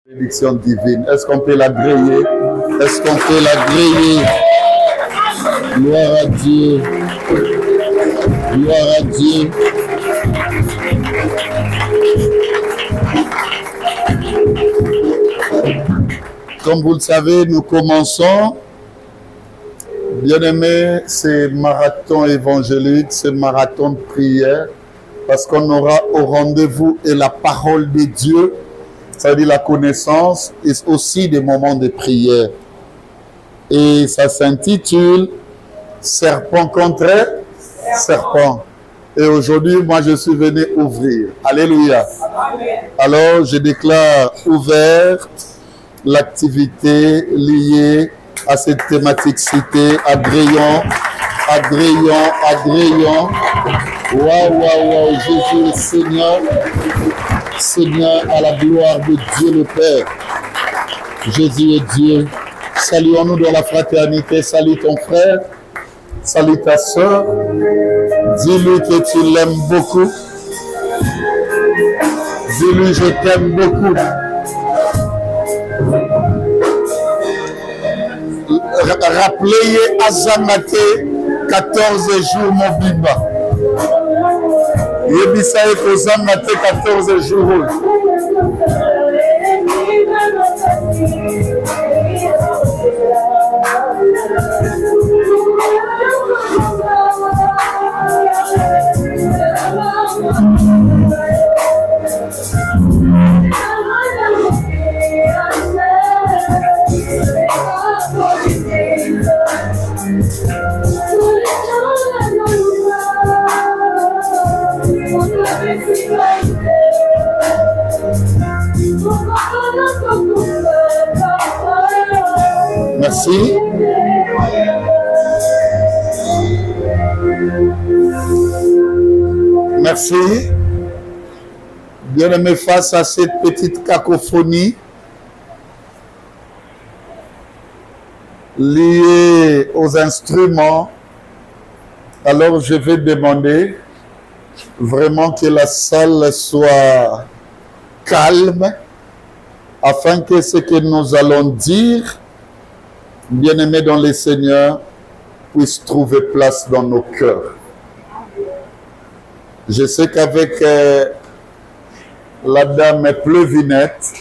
Bénédiction divine. Est-ce qu'on peut la griller? Est-ce qu'on peut la griller? Gloire à Dieu. Gloire à Dieu. Comme vous le savez, nous commençons, bien-aimés, ce marathon évangélique, ce marathon de prière, parce qu'on aura au rendez-vous et la parole de Dieu, ça veut dire la connaissance, et aussi des moments de prière. Et ça s'intitule « Serpent contre serpent ». Et aujourd'hui, moi, je suis venu ouvrir. Alléluia. Alors, je déclare ouverte l'activité liée à cette thématique citée, agréant, agréant, agréant. Waouh, waouh, waouh, Jésus le Seigneur. Seigneur, à la gloire de Dieu le Père. Jésus est Dieu. Saluons-nous dans la fraternité. Salut ton frère. Salut ta soeur. Dis-lui que tu l'aimes beaucoup. Dis-lui je t'aime beaucoup. Rappelez Azamate 14 jours mon bimba. Yebisa et Azamate 14 jours. Merci. Merci. Bien-aimé, face à cette petite cacophonie liée aux instruments, alors je vais demander vraiment que la salle soit calme afin que ce que nous allons dire, bien-aimés dans le Seigneur, puisse trouver place dans nos cœurs. Je sais qu'avec la dame Pleuvinette,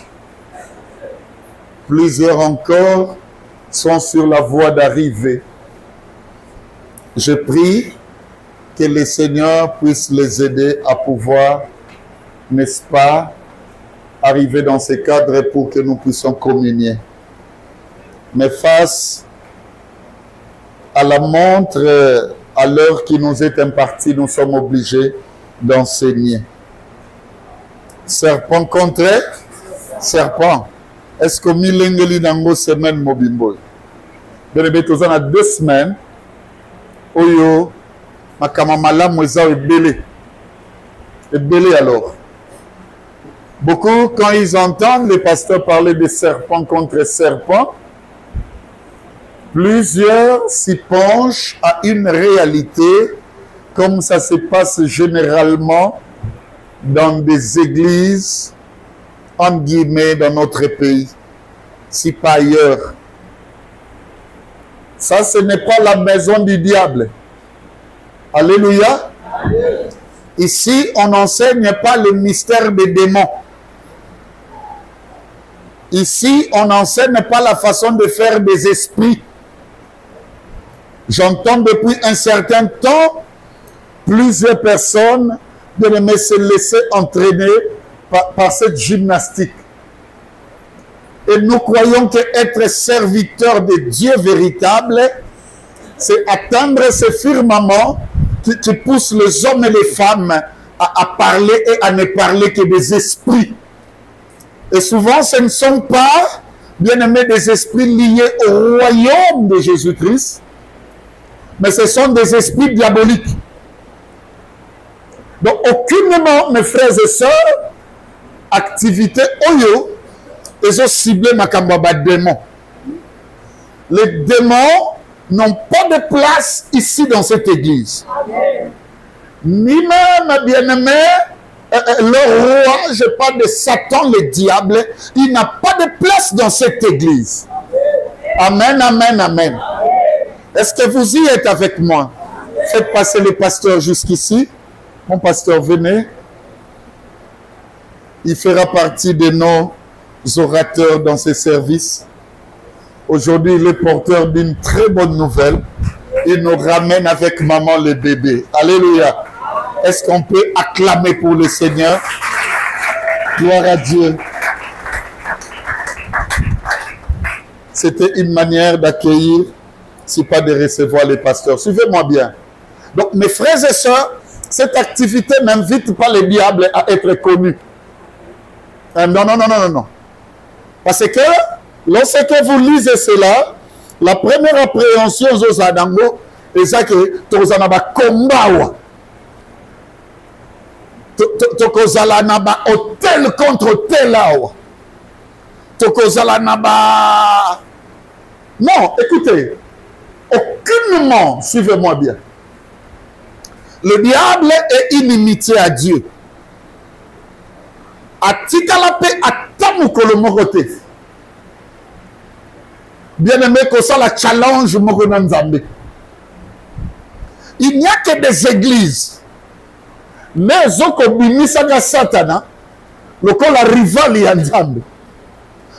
plusieurs encore sont sur la voie d'arriver. Je prie que le Seigneur puisse les aider à pouvoir, n'est-ce pas, arriver dans ces cadres pour que nous puissions communier. Mais face à la montre, à l'heure qui nous est impartie, nous sommes obligés d'enseigner. Serpent contre serpent. Est-ce que milengeli nango semaine mobimbo? Bien, tous en a 2 semaines. Oyo, makamamala mweza ebele. Ebele alors. Beaucoup, quand ils entendent les pasteurs parler de serpent contre serpent, plusieurs s'y penchent à une réalité comme ça se passe généralement dans des églises, entre guillemets, dans notre pays, si pas ailleurs. Ça, ce n'est pas la maison du diable. Alléluia. Ici, on n'enseigne pas le mystère des démons. Ici, on n'enseigne pas la façon de faire des esprits. J'entends depuis un certain temps plusieurs personnes de se laisser entraîner par cette gymnastique. Et nous croyons qu'être serviteur de Dieu véritable, c'est atteindre ce firmament qui pousse les hommes et les femmes à parler et à ne parler que des esprits. Et souvent, ce ne sont pas, bien aimés, des esprits liés au royaume de Jésus-Christ, mais ce sont des esprits diaboliques. Donc, aucunement, mes frères et sœurs, activité oyo, ils ont ciblé Makambaba démons. Les démons n'ont pas de place ici dans cette église. Amen. Ni même, bien-aimés, le roi, je parle de Satan, le diable, il n'a pas de place dans cette église. Amen, amen, amen. Est-ce que vous y êtes avec moi? Faites passer les pasteurs jusqu'ici. Mon pasteur, venez. Il fera partie de nos orateurs dans ces services. Aujourd'hui, il est porteur d'une très bonne nouvelle. Il nous ramène avec maman le bébé. Alléluia. Est-ce qu'on peut acclamer pour le Seigneur? Gloire à Dieu. C'était une manière d'accueillir, si pas de recevoir les pasteurs. Suivez-moi bien. Donc, mes frères et sœurs, cette activité n'invite pas le diable à être connu. Non, non, non, non, non. Parce que lorsque vous lisez cela, la première appréhension aux Adango, c'est que tu as un combat. Tu as un hôtel contre hôtel. Tu as un... Non, écoutez, aucunement, suivez-moi bien. Le diable est inimitié à Dieu. Bien aimé, que ça la challenge. Il n'y a que des églises. Mais Zokobimisa Satana, le col la rival y a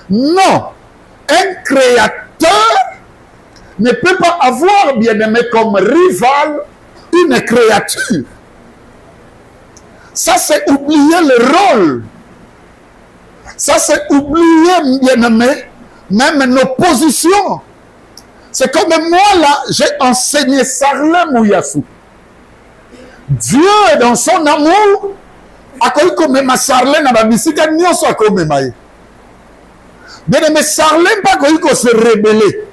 non, un créateur ne peut pas avoir, bien aimé, comme rival une créature. Ça, c'est oublier le rôle. Ça, c'est oublier, bien aimé, même nos positions. C'est comme moi, là, j'ai enseigné Sarlem Ouyassou. Dieu, dans son amour, a comme ma Sarlem, n'a pas mis si quelqu'un soit comme ma. Bien aimé, Sarlem, pas qu'on se rébeller.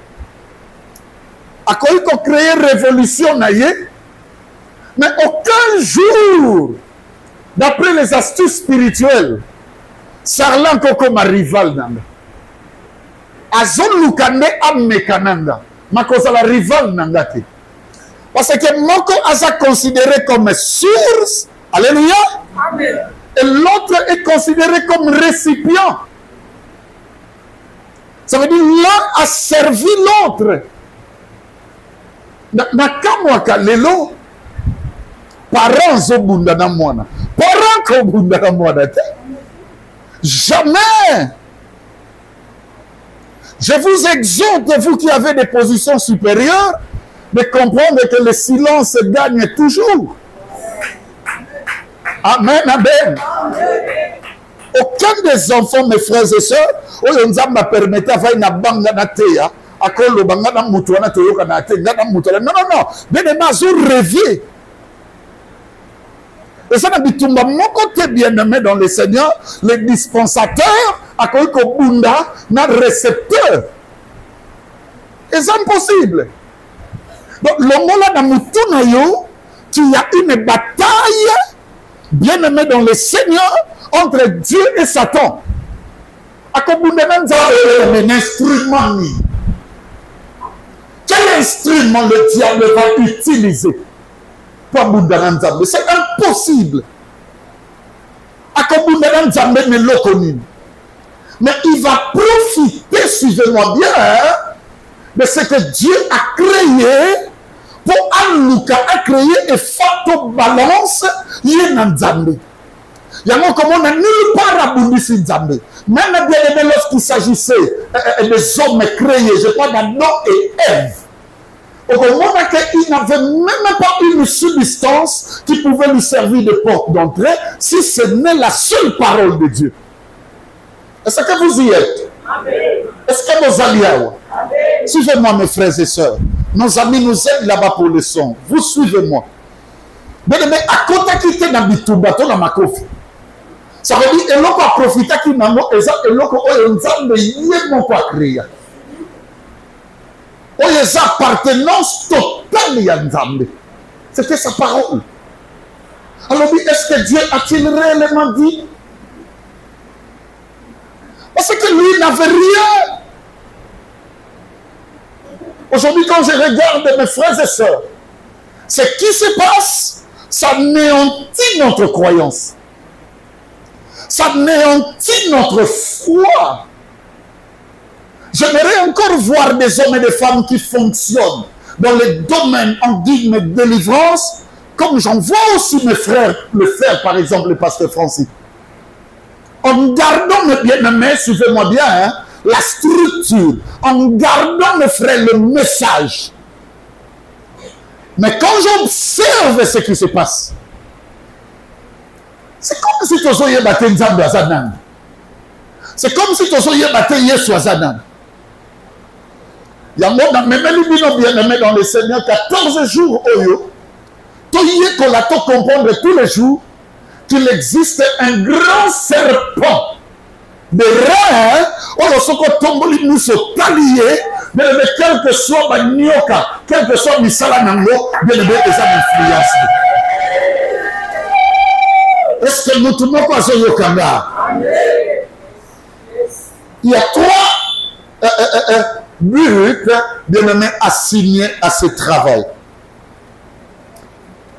A qu'on créer révolution, mais aucun jour, d'après les astuces spirituelles, Sarlan koko ma rival nanga. Azon lukande ammekananga. Makosa la rival nanga te. Parce que moko asa considéré comme source. Alléluia. Amen. Et l'autre est considéré comme récipient. Ça veut dire l'un a servi l'autre. Nakamwaka lelo. Parents zobunda na mwana. Parents kobunda na mwana te. Jamais. Je vous exhorte, vous qui avez des positions supérieures, de comprendre que le silence gagne toujours. Amen, amen. Aucun des enfants, mes frères et sœurs, on m'a permis de faire une banga na teya, à cause de banga na mutuana toyoka na te, na mutuana. Non, non, non. Mais les mazou rêver. Et ça n'a bitumba mon côté bien-aimé dans le Seigneur, le dispensateur, à cause que bunda n'a récepteur. Et c'est impossible. Donc, le mot là dans mutuna yo, qu'il y a une bataille bien-aimé dans le Seigneur entre Dieu et Satan. À cause bunda n'a un instrument. Quel instrument le diable va utiliser? C'est impossible. Mais il va profiter, suivez-moi bien, de ce que Dieu a créé pour Alouka a créé et photo balance Yenanzambe. Il y a comme on n'a nulle part à Bundisi Nzambe. Même bien aimé lorsqu'il s'agissait des hommes créés, je parle d'Adam et Ève. Au moment où il n'avait même pas une substance qui pouvait lui servir de porte d'entrée, si ce n'est la seule parole de Dieu. Est-ce que vous y êtes? Est-ce que vous allez? Suivez-moi, mes frères et sœurs. Nos amis nous aident là-bas pour le son. Vous suivez-moi. Mais à côté qui était dans le bateau dans ma coffre, ça veut dire que l'on a profité qui n'a pas et l'on a créé. Oh, les appartenances totales à Nzambe. C'était sa parole. Alors, est-ce que Dieu a-t-il réellement dit? Parce que lui n'avait rien. Aujourd'hui, quand je regarde mes frères et sœurs, ce qui se passe, ça néantit notre croyance. Ça anéantit notre foi. J'aimerais encore voir des hommes et des femmes qui fonctionnent dans les domaines en digne de délivrance, comme j'en vois aussi mes frères le faire, par exemple le pasteur Francis. En gardant, mes bien-aimés, suivez-moi bien, hein, la structure, en gardant, mes frères, le message. Mais quand j'observe ce qui se passe, c'est comme si tu soyais battu Nzambe à Zanan. C'est comme si tu soyais battu Yesu à Zanan. Il y a même bien-aimé dans le Seigneur, 14 jours, tu y comprendre tous les jours qu'il existe un grand serpent de reins, nous sommes alliés, mais quel que soit ma nyoka, quel que soit Misala Nango, bien aimé, les âmes influencent. Est-ce que nous tournons pas sur Yokanga? Il y a 3 buts, bien aimé, assignés à ce travail.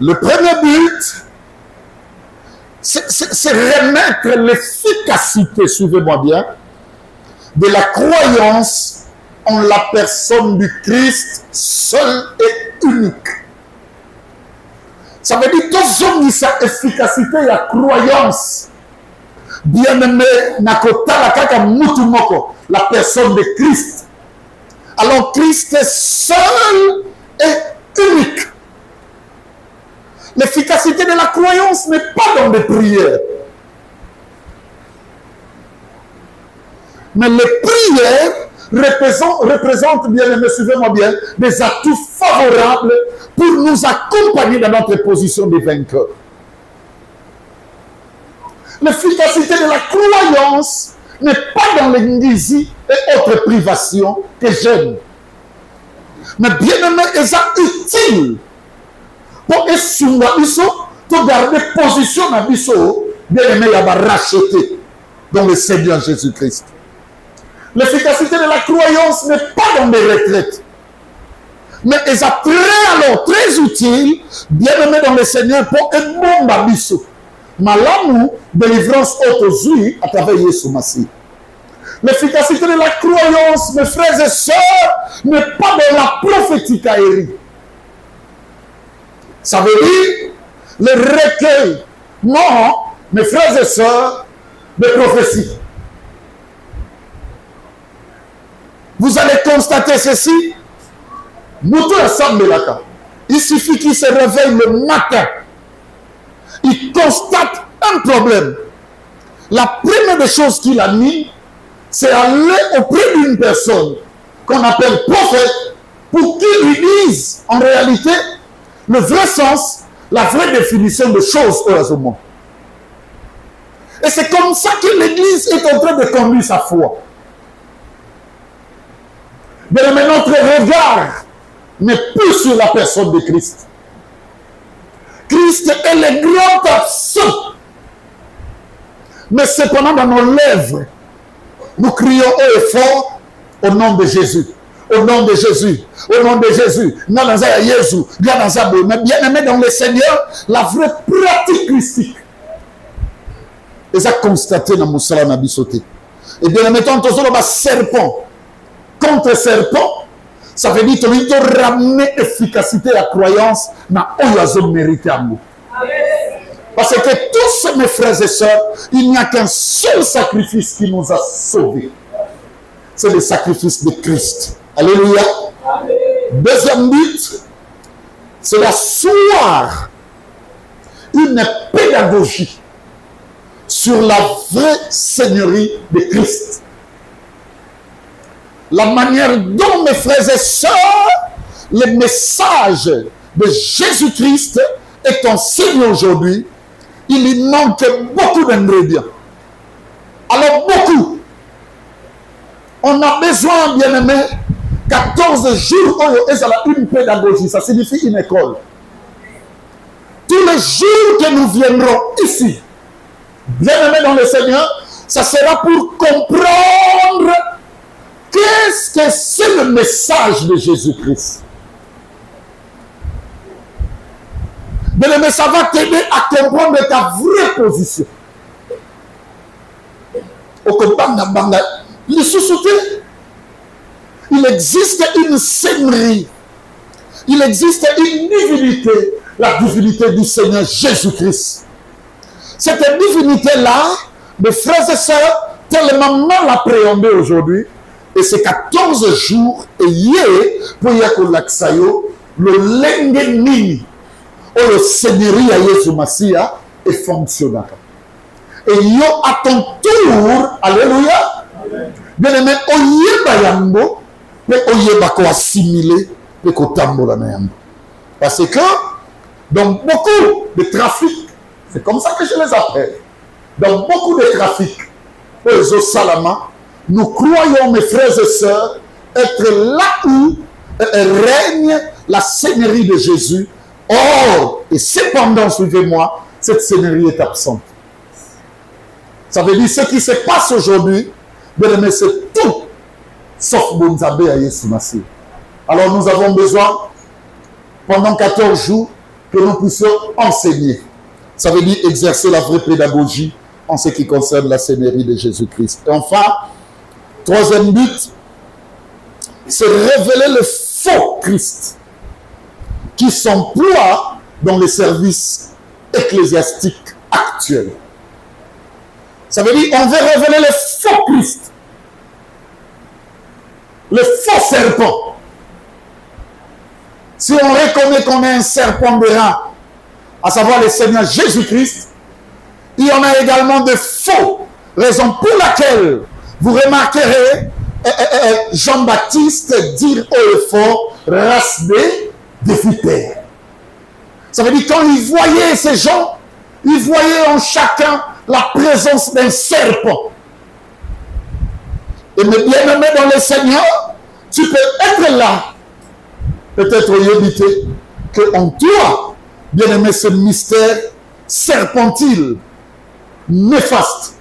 Le premier but, c'est remettre l'efficacité, suivez-moi bien, de la croyance en la personne du Christ seul et unique. Ça veut dire que sa efficacité et la croyance, bien-aimé, nakota kaka mutumoko, la personne de Christ. Alors Christ est seul et unique. L'efficacité de la croyance n'est pas dans des prières. Mais les prières représentent, bien aimé, suivez-moi bien, des atouts favorables pour nous accompagner dans notre position de vainqueur. L'efficacité de la croyance n'est pas dans l'indésie et autres privations que j'aime. Mais bien aimé, ils sont utiles pour garder position à Bisso, bien aimé, il va racheter dans le Seigneur Jésus-Christ. L'efficacité de la croyance n'est pas dans des retraites, mais ils sont très utiles, bien aimé dans le Seigneur, pour un bon Babisso. Malamu, délivrance autosuit à travers Yesu Massi. L'efficacité de la croyance, mes frères et sœurs, n'est pas dans la prophétique aérienne. Ça veut dire le recueil, non, mes frères et sœurs, de prophéties. Vous allez constater ceci. Il suffit qu'il se réveille le matin. Il constate un problème. La première des choses qu'il a mis, c'est aller auprès d'une personne qu'on appelle prophète pour qu'il lui dise en réalité le vrai sens, la vraie définition de choses heureusement. Et c'est comme ça que l'Église est en train de conduire sa foi. Mais notre regard n'est plus sur la personne de Christ. Christ est le grand absent. Mais cependant, dans nos lèvres, nous crions haut et fort au nom de Jésus. Au nom de Jésus. Au nom de Jésus. Mais bien aimé dans le Seigneur, la vraie pratique christique. Et ça constaté dans Moussala Nabisoté. Et bien aimé, tant que serpent contre serpent, ça veut dire que tu dois ramener efficacité à la croyance dans Oyazo mérité à nous. Parce que tous mes frères et sœurs, il n'y a qu'un seul sacrifice qui nous a sauvés. C'est le sacrifice de Christ. Alléluia. Amen. Deuxième but, c'est d'asseoir une pédagogie sur la vraie seigneurie de Christ. La manière dont, mes frères et sœurs, le message de Jésus-Christ est enseigné aujourd'hui, il y manque beaucoup d'ingrédients. Alors beaucoup. On a besoin, bien aimé, 14 jours, et ça a une pédagogie, ça signifie une école. Tous les jours que nous viendrons ici, bien aimé dans le Seigneur, ça sera pour comprendre qu'est-ce que c'est le message de Jésus-Christ. Bien aimé, ça va t'aider à comprendre ta vraie position. Il existe une seigneurie. Il existe une divinité, la divinité du Seigneur Jésus-Christ. Cette divinité-là, mes frères et sœurs, tellement mal appréhendée aujourd'hui, et c'est 14 jours, et hier, pour y avoir le lenge nini, ou le seigneurie à Yesu Masia, est fonctionnel. Et yo, à ton tour, alléluia, bien aimé, oye bayambo, mais oye bako assimilé, mais ko tambola na yambo. Parce que, dans beaucoup de trafic, c'est comme ça que je les appelle, dans beaucoup de trafic, aux Salama, nous croyons, mes frères et sœurs, être là où règne la seigneurie de Jésus. Or, et cependant, suivez-moi, cette seigneurie est absente. Ça veut dire ce qui se passe aujourd'hui, c'est tout sauf Bonzabé à Yesu Massi. Alors nous avons besoin, pendant 14 jours, que nous puissions enseigner. Ça veut dire exercer la vraie pédagogie en ce qui concerne la seigneurie de Jésus-Christ. Et enfin, troisième but, c'est révéler le faux Christ qui s'emploie dans les services ecclésiastiques actuels. Ça veut dire qu'on veut révéler le faux Christ, le faux serpent. Si on reconnaît qu'on est un serpent de rang, à savoir le Seigneur Jésus-Christ, il y en a également de faux, raison pour laquelle vous remarquerez Jean-Baptiste dire haut et fort, race de vipères. Ça veut dire quand il voyait ces gens, il voyait en chacun la présence d'un serpent. Et mes bien-aimés dans le Seigneur, tu peux être là, peut-être éviter que en toi, bien-aimé, ce mystère serpentile, néfaste,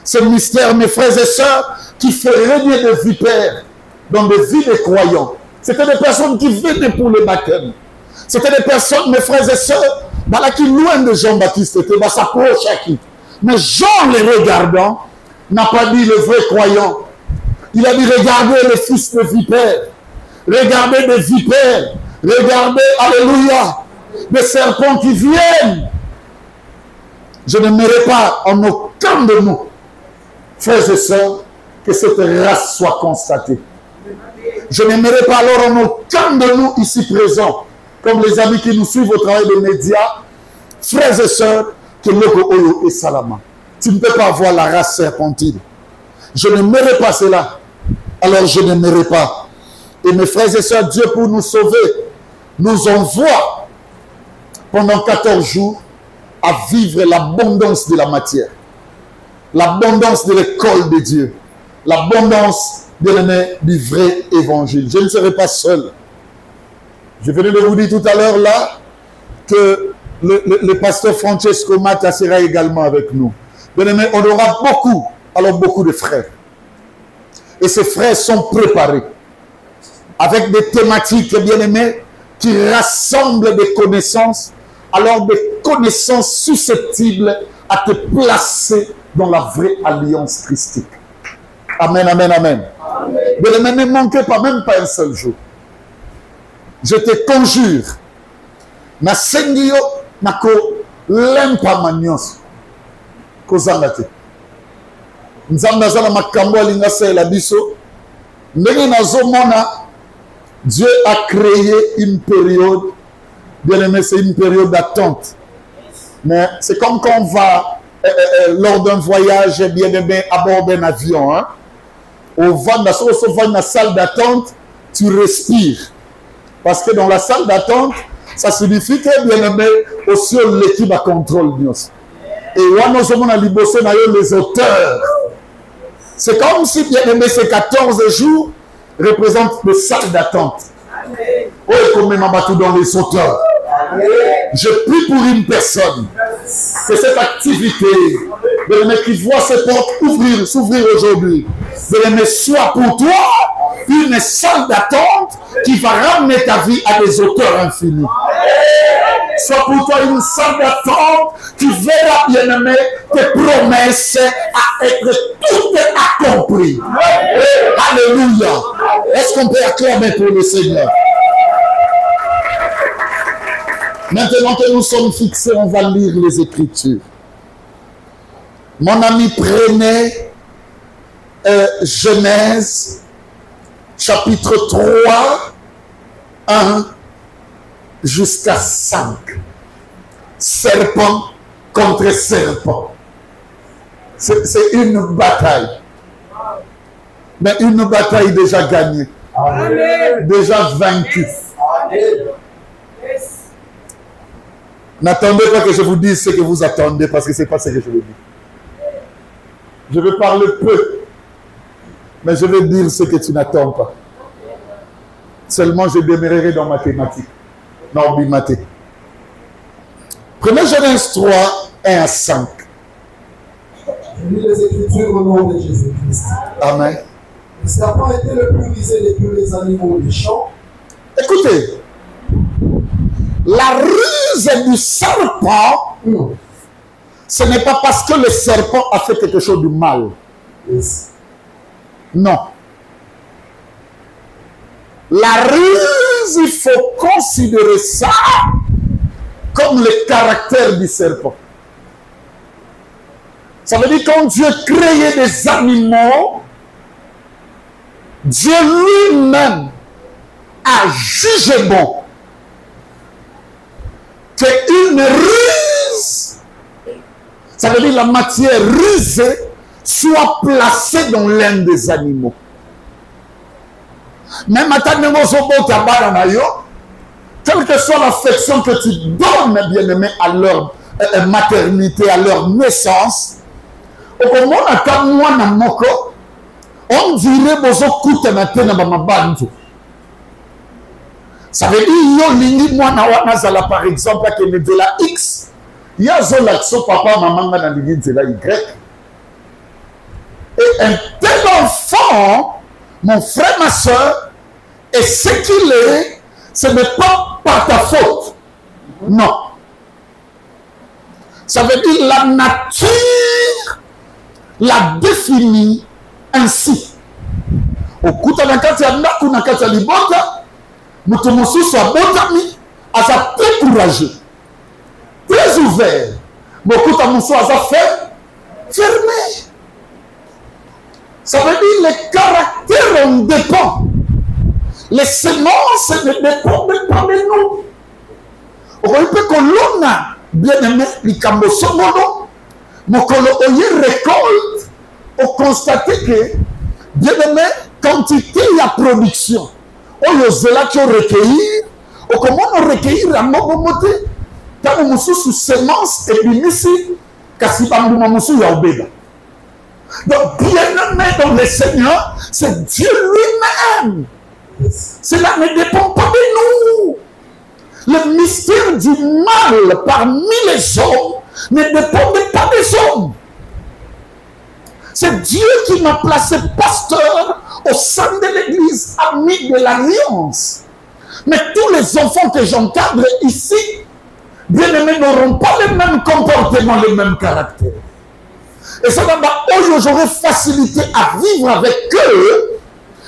ce mystère, mes frères et sœurs, qui fait régner des vipères dans des vies de croyants. C'était des personnes qui venaient pour le baptême. C'était des personnes, mes frères et sœurs, qui loin de Jean-Baptiste était, s'approche à qui. Mais Jean, les regardant, n'a pas dit le vrai croyant. Il a dit regardez les fils de vipères, regardez des vipères, regardez, alléluia, des serpents qui viennent. Je n'aimerais pas en aucun de nous, frères et sœurs, que cette race soit constatée. Je n'aimerais pas alors en aucun de nous ici présents, comme les amis qui nous suivent au travail des médias, frères et sœurs, que Loko Oyo et Salama. Tu ne peux pas voir la race serpentine. Je n'aimerais pas cela. Alors je n'aimerais pas. Et mes frères et sœurs, Dieu pour nous sauver, nous envoie pendant 14 jours à vivre l'abondance de la matière, l'abondance de l'école de Dieu, l'abondance du vrai évangile. Je ne serai pas seul. Je venais de vous dire tout à l'heure là que le pasteur Francesco Mata sera également avec nous. Bien-aimés, on aura beaucoup, alors beaucoup de frères. Et ces frères sont préparés avec des thématiques, bien-aimés, qui rassemblent des connaissances, alors des connaissances susceptibles à te placer dans la vraie alliance christique. Amen, amen, amen. Bien-aimés, ne manquez pas, même pas un seul jour. Je te conjure, na sengio nako lempa manios kozangate. Nzamba zala makambo alinga sela biso. Ndenge nazomona, Dieu a créé une période, bien aimé, c'est une période d'attente. Mais c'est comme quand on va lors d'un voyage, bien aimé, à bord d'un avion. Hein? On va dans la salle d'attente, tu respires. Parce que dans la salle d'attente, ça signifie que, bien aimé, aussi l'équipe à contrôle. Et on a les auteurs. C'est comme si, bien aimé, ces 14 jours représentent des salles d'attente. Oh, comme dans les auteurs. Je prie pour une personne que cette activité, bien aimé, qui voit ses portes s'ouvrir aujourd'hui, bien aimé, soit pour toi une salle d'attente qui va ramener ta vie à des auteurs infinis. soit pour toi une salle d'attente qui verra, bien-aimé, tes promesses à être toutes accomplies. Alléluia. Est-ce qu'on peut acclamer pour le Seigneur? Maintenant que nous sommes fixés, on va lire les Écritures. Mon ami, prenez Genèse, chapitre 3, 1 jusqu'à 5. Serpent contre serpent. C'est une bataille. Mais une bataille déjà gagnée. Amen. Déjà vaincue. N'attendez pas que je vous dise ce que vous attendez, parce que ce n'est pas ce que je veux dire. Je vais parler peu, mais je vais dire ce que tu n'attends pas. Seulement, je demeurerai dans mathématiques, dans bimathé. Prenez Genèse 3, 1 à 5. Je lis les Écritures au nom de Jésus-Christ. Amen. Le serpent était le plus rusé de tous les animaux des champs. Écoutez, la ruse du serpent, ce n'est pas parce que le serpent a fait quelque chose de mal. Yes. Non. La ruse, il faut considérer ça comme le caractère du serpent. Ça veut dire que quand Dieu créait des animaux, Dieu lui-même a jugé bon qu'une ruse, ça veut dire la matière rusée, soit placée dans l'un des animaux. Même maintenant, quelle que soit l'affection que tu donnes, bien-aimé, à leur maternité, à leur naissance, on dirait que ça veut dire par exemple que de la X, il y a papa, maman dans la Y. Et un tel enfant, mon frère, ma soeur, et ce qu'il est, ce n'est pas par ta faute. Non. Ça veut dire la nature la définit ainsi. Au coup de la très courageux, très ouvert. Beaucoup de fermé. Ça veut dire le caractère en dépend. Les semences ne dépendent pas de nous. On peut que l'on a bien aimé les cambosomono, mais quand on y récolte, on constate que bien aimé quantité y a production. On y a là qui recueillir, on comment on recueillir à mobomote, quand on sous semence et puis ici, kasi bambou mamoussou ya obéda. Donc, bien-aimé dans le Seigneur, c'est Dieu lui-même. Cela ne dépend pas de nous. Le mystère du mal parmi les hommes ne dépend pas des hommes. C'est Dieu qui m'a placé pasteur au sein de l'église, ami de l'Alliance. Mais tous les enfants que j'encadre ici, bien-aimés, n'auront pas le même comportement, le même caractère. Et ça va j'aurai facilité à vivre avec eux.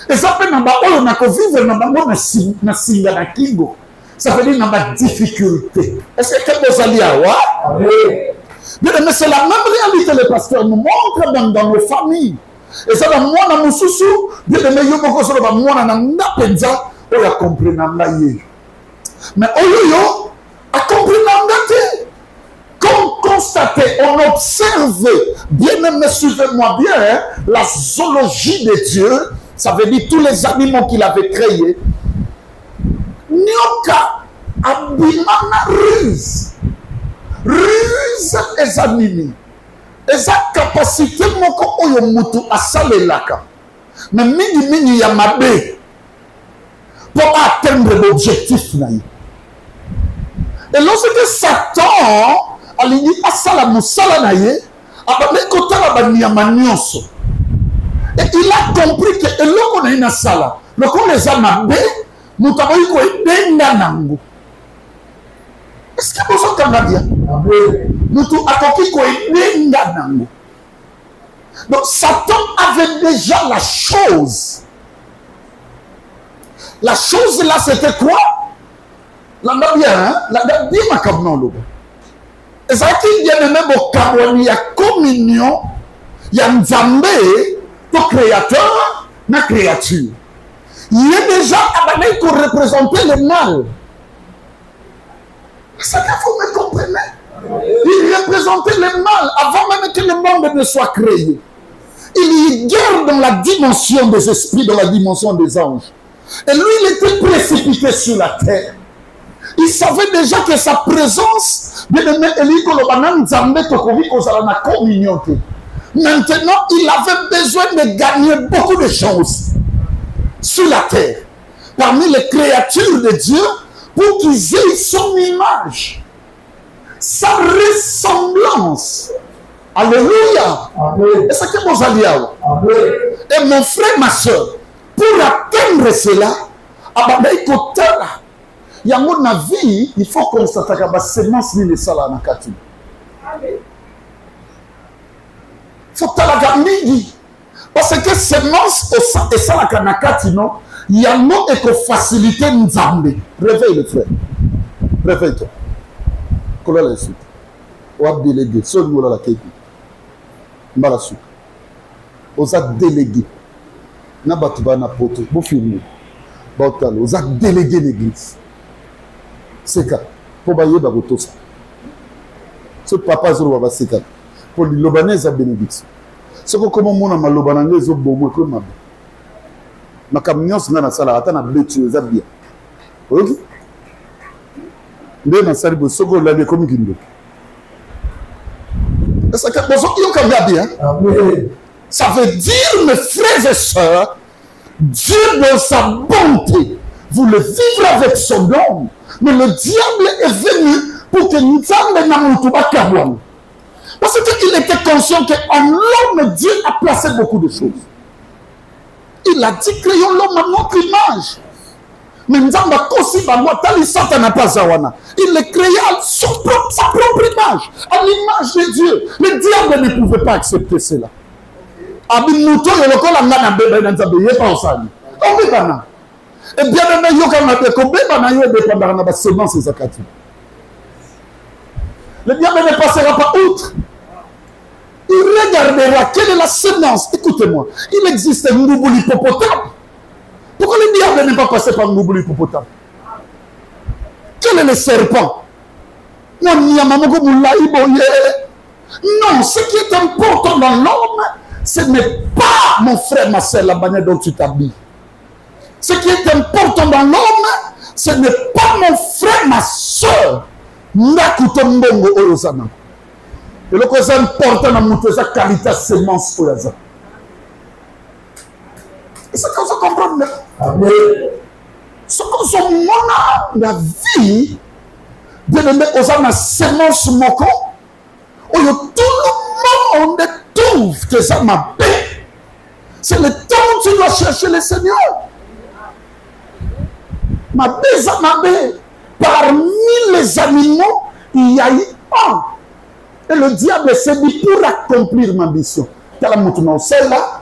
Et ça fait on a vivre na kingo. Ça veut dire dans ma difficulté. Est-ce que vous allez avoir? Mais c'est la même réalité le pasteur nous montre dans nos familles. Et ça va moi dans mon sous-sous, bien aimé yo boko so ba moi na ndapenza o ya comprendre na ye. Mais oyo a comprendre ngate. Comme constaté, on observe, bien aimé, suivez-moi bien, hein, la zoologie de Dieu, ça veut dire tous les animaux qu'il avait créés. Nyoka, abimana ruse. Ruse et animés. Et sa capacité, moko oyo mutu asale laka. Mais mini yamabe. Pour atteindre l'objectif. Et lorsque Satan, alingi asala musala na ye abame kotala banyama nyonso et il a compris que eloko na ina sala loko les amabe mutaboyi ko edenga nango Est-ce que vous entendez bien? Nous tous nango. Donc Satan avait déjà la chose. La chose là, c'était quoi? La bien, hein? La bien ma cabnon. Et ça qui vient même au cabon, il y a communion, il y a Nzambe, ton créateur, ma créature. Il y a déjà abandonné pour représenter le mal. C'est ça qu'il faut me comprendre. Il représentait le mal avant même que le monde ne soit créé. Il y guerre dans la dimension des esprits, dans la dimension des anges. Et lui, il était précipité sur la terre. Il savait déjà que sa présence, maintenant, il avait besoin de gagner beaucoup de choses sur la terre, parmi les créatures de Dieu, pour qu'ils aient son image, sa ressemblance. Alléluia. Et c'est que vous allez avoir. Et mon frère, ma soeur, pour atteindre cela, il y a mon avis, il faut constater que la sémence n'est pas là. Il faut que la midi. Parce que sémence et ça la kanakati, non, il y a non et que faciliter Nzambe. Réveille le frère. Réveille-toi. Comment la suite? On va déléguer. Seul nous la képi. Mbala suite. On va déléguer. Na batuba na poto. Vous filmez. Bautalo. On va déléguer l'église. C'est ça. Pour bailler bagotosa. Ce papa zoro va se calmer. Pour les Lobanais à bénédiction. C'est comment mon ama Lobanais zo bomo ko mabe. Ma camion c'est na sala ata na bletu za bien. OK? Ndé na sali bo soko la de comme kindo. Ça que bonso yo ka bien. Amen. Ça veut dire mes frères et sœurs, Dieu dans sa bonté voulait vivre avec son homme. Mais le diable est venu pour que nous fassions. Parce qu'il était conscient qu'en l'homme, Dieu a placé beaucoup de choses. Il a dit, créons l'homme à notre image. Mais nous avons aussi, il le créa à sa propre image, à l'image de Dieu. Le diable ne pouvait pas accepter cela. Et bien même le diable ne passera pas outre. Il regardera quelle est la semence. Écoutez-moi, il existe un nouveau hippopotame. Pourquoi le diable n'est pas passé par un nouveau hippopotame? Quel est le serpent? Non, ce qui est important dans l'homme, ce n'est pas, mon frère, ma soeur, la manière dont tu t'habilles. Ce qui est important dans l'homme, ce n'est pas mon frère, ma soeur. Et le qui est important dans la qualité de sémence. Et c'est comme ça qu'on comprend. Ce qu'on se montre dans la vie, de la sémence moko, où tout le monde trouve que ça m'a paix. C'est le temps où tu dois chercher le Seigneur. Ma paix, parmi les animaux, il y a eu un. Et le diable s'est dit pour accomplir ma mission. C'est là.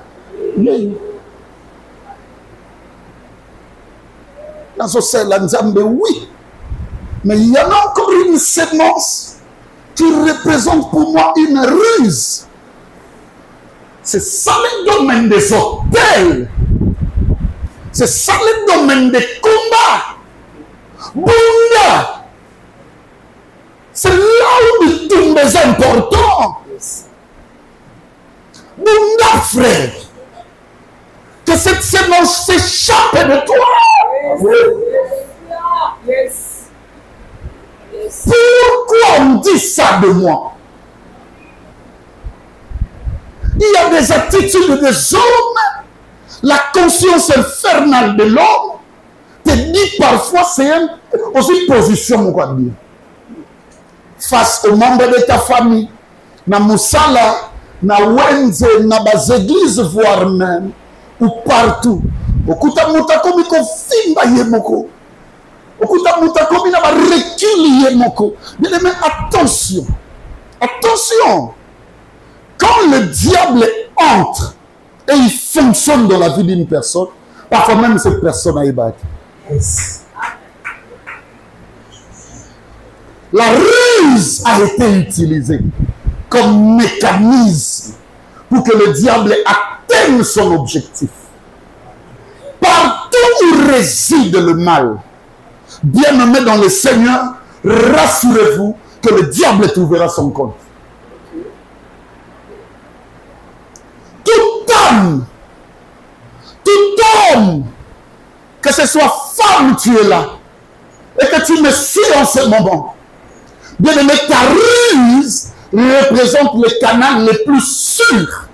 Dans ce celle-là, oui. Mais il y en a encore une sémence qui représente pour moi une ruse. C'est ça le domaine des hôtels. C'est ça le domaine des combats. Bunda. C'est là où il tombe les importants. Bunda, frère. Que cette sémence s'échappe de toi. Yes. Pourquoi on dit ça de moi? Il y a des attitudes des hommes. La conscience infernale de l'homme te dit parfois c'est aussi une position, mon quoi dire. Face aux membres de ta famille, na musala, na wenze, na bas églises, voire même, ou partout. Okuta muta komi ko fimba yemoko. Bien aimé, attention. Attention. Quand le diable entre et il fonctionne dans la vie d'une personne, parfois même cette personne a ébattu. La ruse a été utilisée comme mécanisme pour que le diable atteigne son objectif. Partout où réside le mal, bien-aimé dans le Seigneur, rassurez-vous que le diable trouvera son compte. Tout homme, que ce soit femme, tu es là, et que tu me suis en ce moment, bien-aimé, ta ruse représente le canal le plus sûr.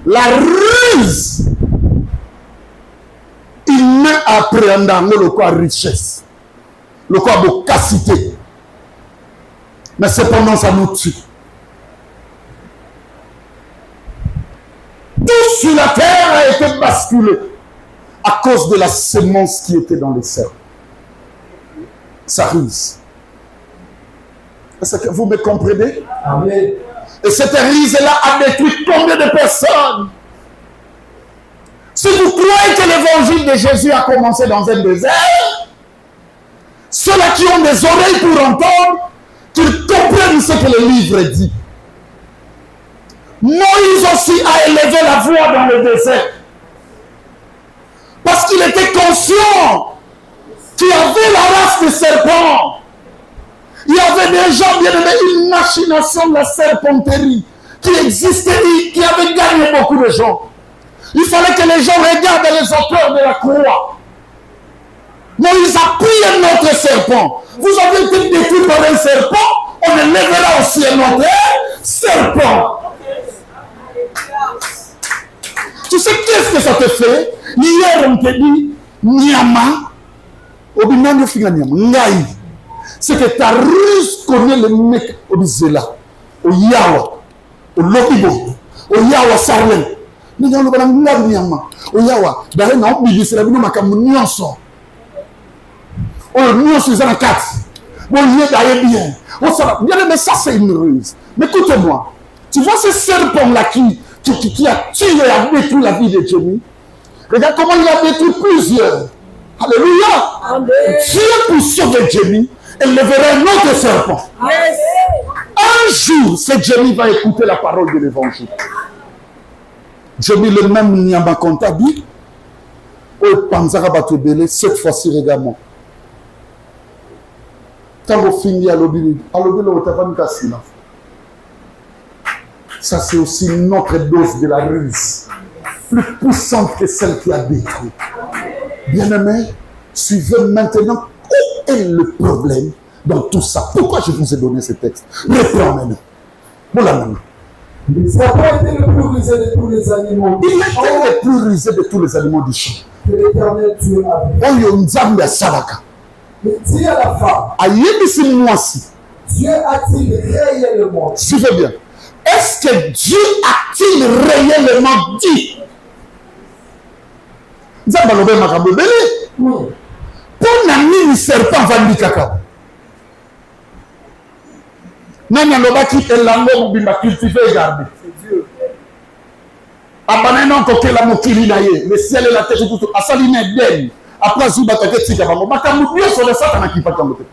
La ruse, il met à appréhender le quoi richesse, le quoi bocacité. Mais cependant, ça nous tue. Tout sur la terre a été basculé à cause de la semence qui était dans les cerfs. Ça ruse. Est-ce que vous me comprenez? Amen. Et cette ruse-là a détruit combien de personnes? Si vous croyez que l'évangile de Jésus a commencé dans un désert, ceux-là qui ont des oreilles pour entendre, qu'ils comprennent ce que le livre dit. Moïse aussi a élevé la voix dans le désert. Parce qu'il était conscient qu'il y avait la race des serpents. Il y avait déjà, bien aimé, une machination de la serpenterie qui existait et qui avait gagné beaucoup de gens. Il fallait que les gens regardent les auteurs de la croix. Moïse a pris un autre serpent. Vous avez été détruit par un serpent, on élèvera aussi un autre serpent. Tu sais qu'est-ce que ça te fait? Hier on te dit, Nyama, Obinando Finga Nyama, Ngaï. C'est que ta ruse connaît le mec au Bizela, au Yawa, au Lokibo, au Yawa Sarlen. Nous avons le Nyama, au Yawa, d'ailleurs, on oublie, c'est la vie de ma camonionson. Oh, nous sommes en 4. Bon, il est d'ailleurs bien. Bien, mais ça, c'est une ruse. Mais écoute-moi, tu vois ce serpent-là qui a tué et a détruit la vie de Jérémie. Regarde comment il a détruit plusieurs. Alléluia. Amen. Dieu, pour sauver Jérémie, élèvera un autre serpent. Yes. Un jour, ce Jérémie va écouter la parole de l'évangile. Jérémie, le même Nyamba Kontabi, au Panzara Batobele, cette fois-ci, regarde-moi. Quand vous finissez à l'obéli, ça c'est aussi notre dose de la ruse, plus puissante que celle qui a détruit. Bien-aimés, suivez maintenant où est le problème dans tout ça. Pourquoi je vous ai donné ce texte? Reprends maintenant. Voilà. Le serpent était le plus rusé de tous les animaux du champ. Il était le plus rusé de tous les animaux du champ. Que l'Éternel Dieu avait. Mais dis à la femme, Dieu a-t-il réellement dit? Suivez bien. Est-ce que Dieu a-t-il réellement dit? Oui. Pour n'amener le serpent va dire caca. Nanya lobaki elango bimba cultiver et garder. C'est Dieu. Abanena koke la mokili na ye, le ciel et la terre tout asalina den. Après Zuba Taketi Kabamo, Makamoudio sur le Satan qui part dans le pays.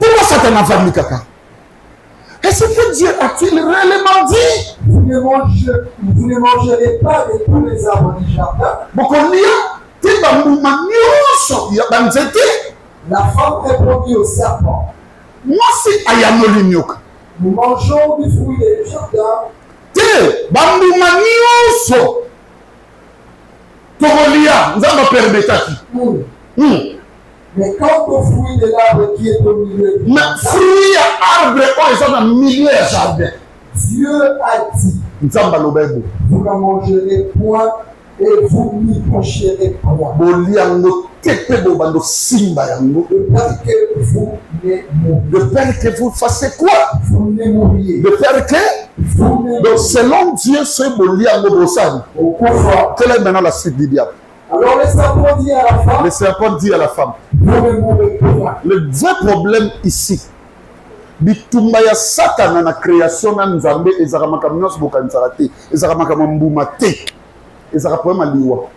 Pourquoi Satan a fait Mikaka? Est-ce que Dieu a-t-il réellement dit? Vous ne mangerez pas de tous les arbres du jardin. La femme répondit au serpent. Moi si Ayamoli Nyoka. Nous mangeons du fruit du jardin. Mais quant au fruit de l'arbre qui est au milieu du jardin, Dieu a dit, vous ne mangerez point et vous n'y toucherez point. De peur que vous fassiez quoi? Vous ne mouriez. De peur que donc selon Dieu, c'est Bolia Mobosan. Quelle est maintenant la suite du diable? Alors le serpent dit à la femme. Le serpent dit à la femme. Le vrai problème ici, bitumba ya Satan na création na Nzambe ezaka makambo nyonso bokanisaka te, ezaka makambo mbuma te, ezaka problème liwa.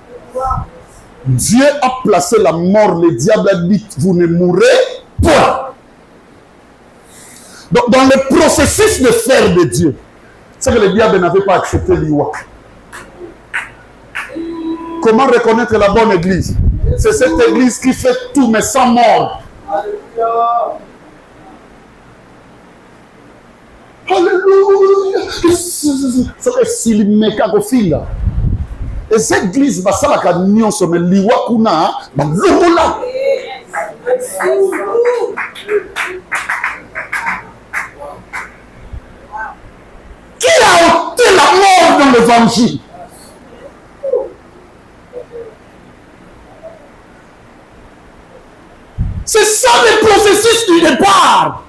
Dieu a placé la mort, le diable a dit vous ne mourrez pas. Donc dans le processus de faire de Dieu, c'est que le diable n'avait pas accepté l'iwa. Comment reconnaître la bonne église? C'est cette église qui fait tout mais sans mort. Alléluia. C'est s'il me kakofinga. Et cette église va ça la camion sur le liwa kuna ba lobola. Qui a ôté la mort dans l'évangile? C'est ça le processus du départ.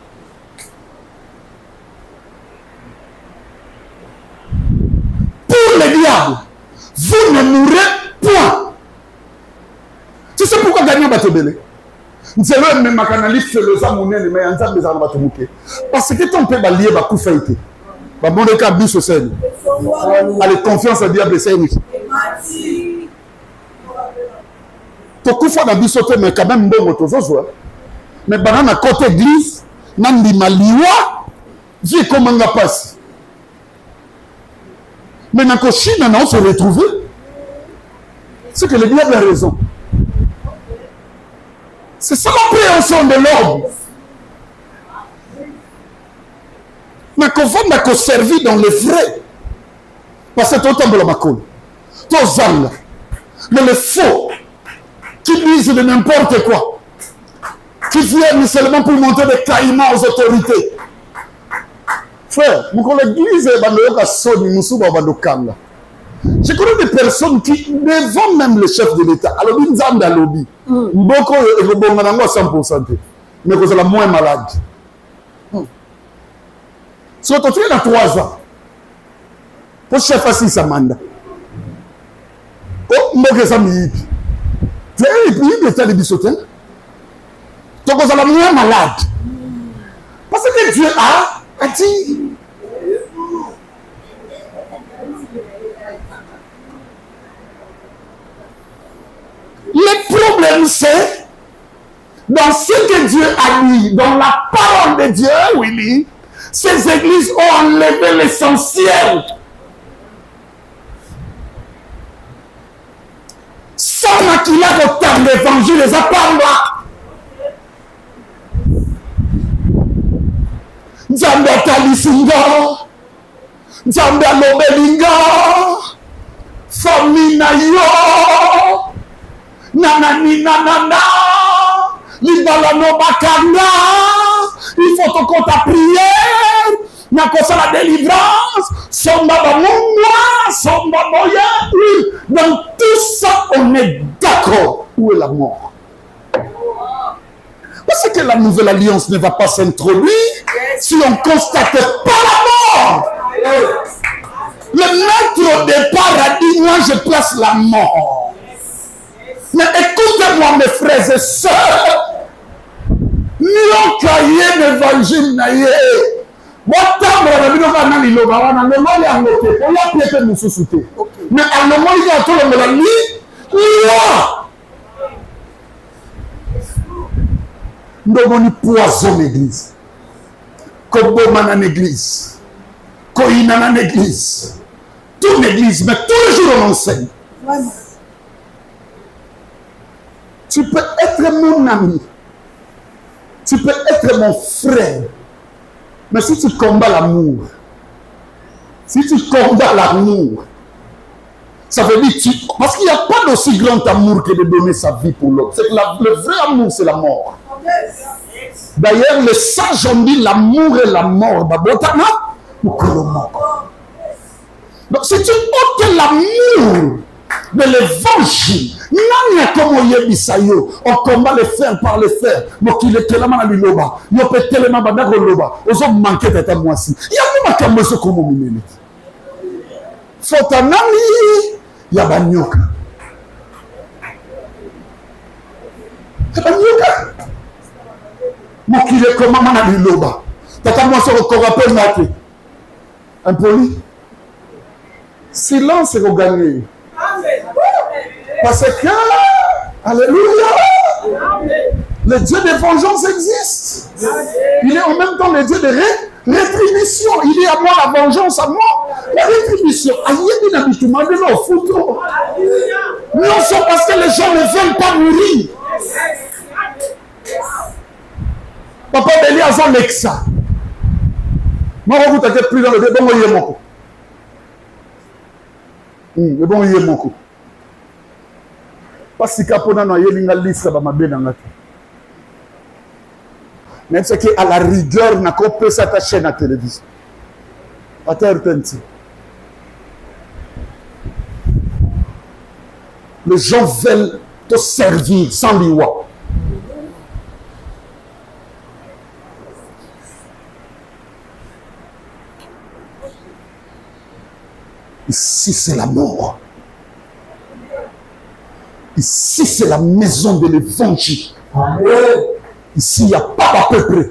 Pour le diable, vous ne mourrez point. Tu sais pourquoi gagner Batobele? Parce que ton père va lier ma coup faillite. Va mon cas bis au sein. Allez, confiance au diable, c'est unique. Beaucoup fois dans bisote mais quand même bon autozo. Mais banana côté église, nandi maliwa, j'ai comment on passe. Mais dans la Chine, on se retrouve. C'est que le diable a raison. C'est ça l'appréhension de l'homme. Mais qu'on va servir dans le vrai. Parce que tout le temps, on va tout mais le faux, qui disent de n'importe quoi, qui viennent seulement pour monter des caïmans aux autorités. Frère, l'église je connais des personnes qui, devant même le chef de l'État, alors ils ont un lobby. Beaucoup est 100%, mais que c'est la moins malade. Si on continue dans 3 ans, pour chef assis sa mandat. Oh, moi que ça m'y tu es le état de Bissotin. Donc on est la moins malade. Parce que Dieu a dit. Le problème c'est, dans ce que Dieu a dit, dans la parole de Dieu, Willy, ces églises ont enlevé l'essentiel. Sans qu'il a autant d'évangile, les apparts. Nzambe atalisinga, Nzambe alobelinga, famille na yo, nanani nanana, libala no bakanda, il faut qu'on ta prière, na kosa la délivrance, somba bamungwa, somba moya, dans tout ça on est d'accord. Où est la mort? Parce que la nouvelle alliance ne va pas s'introduire si on ne constate pas la mort. Le maître au départ a dit, moi je place la mort. Mais écoutez-moi mes frères et sœurs, nous cahier d'évangile naïe. Mais à le moment où il y a tout le monde, nous avons poison l'église. Kobomana l'église. Koinana l'église. Toute l'église, mais tous les jours on enseigne. Tu peux être mon ami. Tu peux être mon frère. Mais si tu combats l'amour, si tu combats l'amour, ça veut dire que parce qu'il n'y a pas d'aussi grand amour que de donner sa vie pour l'autre. C'est que le vrai amour, c'est la mort. D'ailleurs, les sages ont dit l'amour et la mort. Donc, si tu ôtes l'amour de l'évangile, on combat le fer par le fer. Donc, il est tellement à l'îloba. Il peut tellement à l'îloba. Ils ont manqué d'être moi aussi. Il y a pas de choses comme on faut un ami. Il y a Banyoka. qu'il est comment on a dit l'oba. Tata moi sur le rappel maté. Impoli. Silence et vous gagnez. Parce que, alléluia, le Dieu de vengeance existe. Il est en même temps le Dieu de rétribution. Il est à moi la vengeance, à moi la rétribution. Non, c'est parce que les gens ne veulent pas mourir. Papa Béli a son lexa. Moi, vous êtes plus dans le bon yémoko. Le bon yémoko. Parce que Capona n'a pas liste à ma bénangate. Même ce qui à la rigueur n'a pas pu s'attacher à la télévision. À terre tenti. Les gens veulent te servir sans l'iwa. Ici, c'est la mort. Ici, c'est la maison de l'évangile. Ici, il n'y a pas à peu près.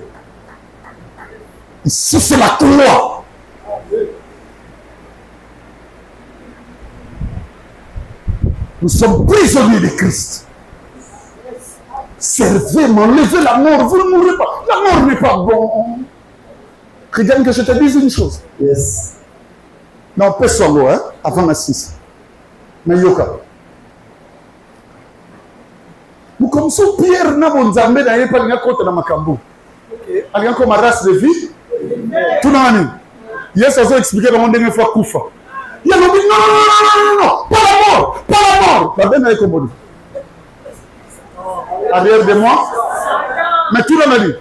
Ici, c'est la croix. Nous sommes prisonniers de Christ. Servez, m'enlevez la mort. Vous ne mourrez pas. La mort n'est pas bon. Regarde que je te dise une chose. Yes. Non, pas solo, hein, avant la 6. Mais yoka. Vous comme ça, Pierre n'a pas d'armée dans les palais contre la Macambo. Il y a encore ma race de vie. Tout le monde. Hier, ça a expliqué comment dernière fois Koufa. Il y a dit non, pas la mort, pas la mort. La benne a commodé. Arrière de moi. Mais tout le monde dit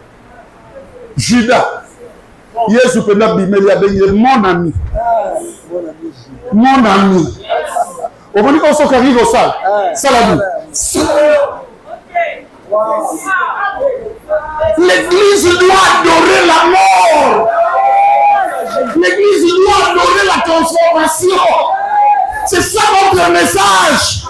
Judas. Hier, je peux pas dire mon ami. Mon ami. Au moment où on arrive au salle, ça l'a dit. L'église doit adorer la mort. L'église doit adorer la transformation. C'est ça notre message.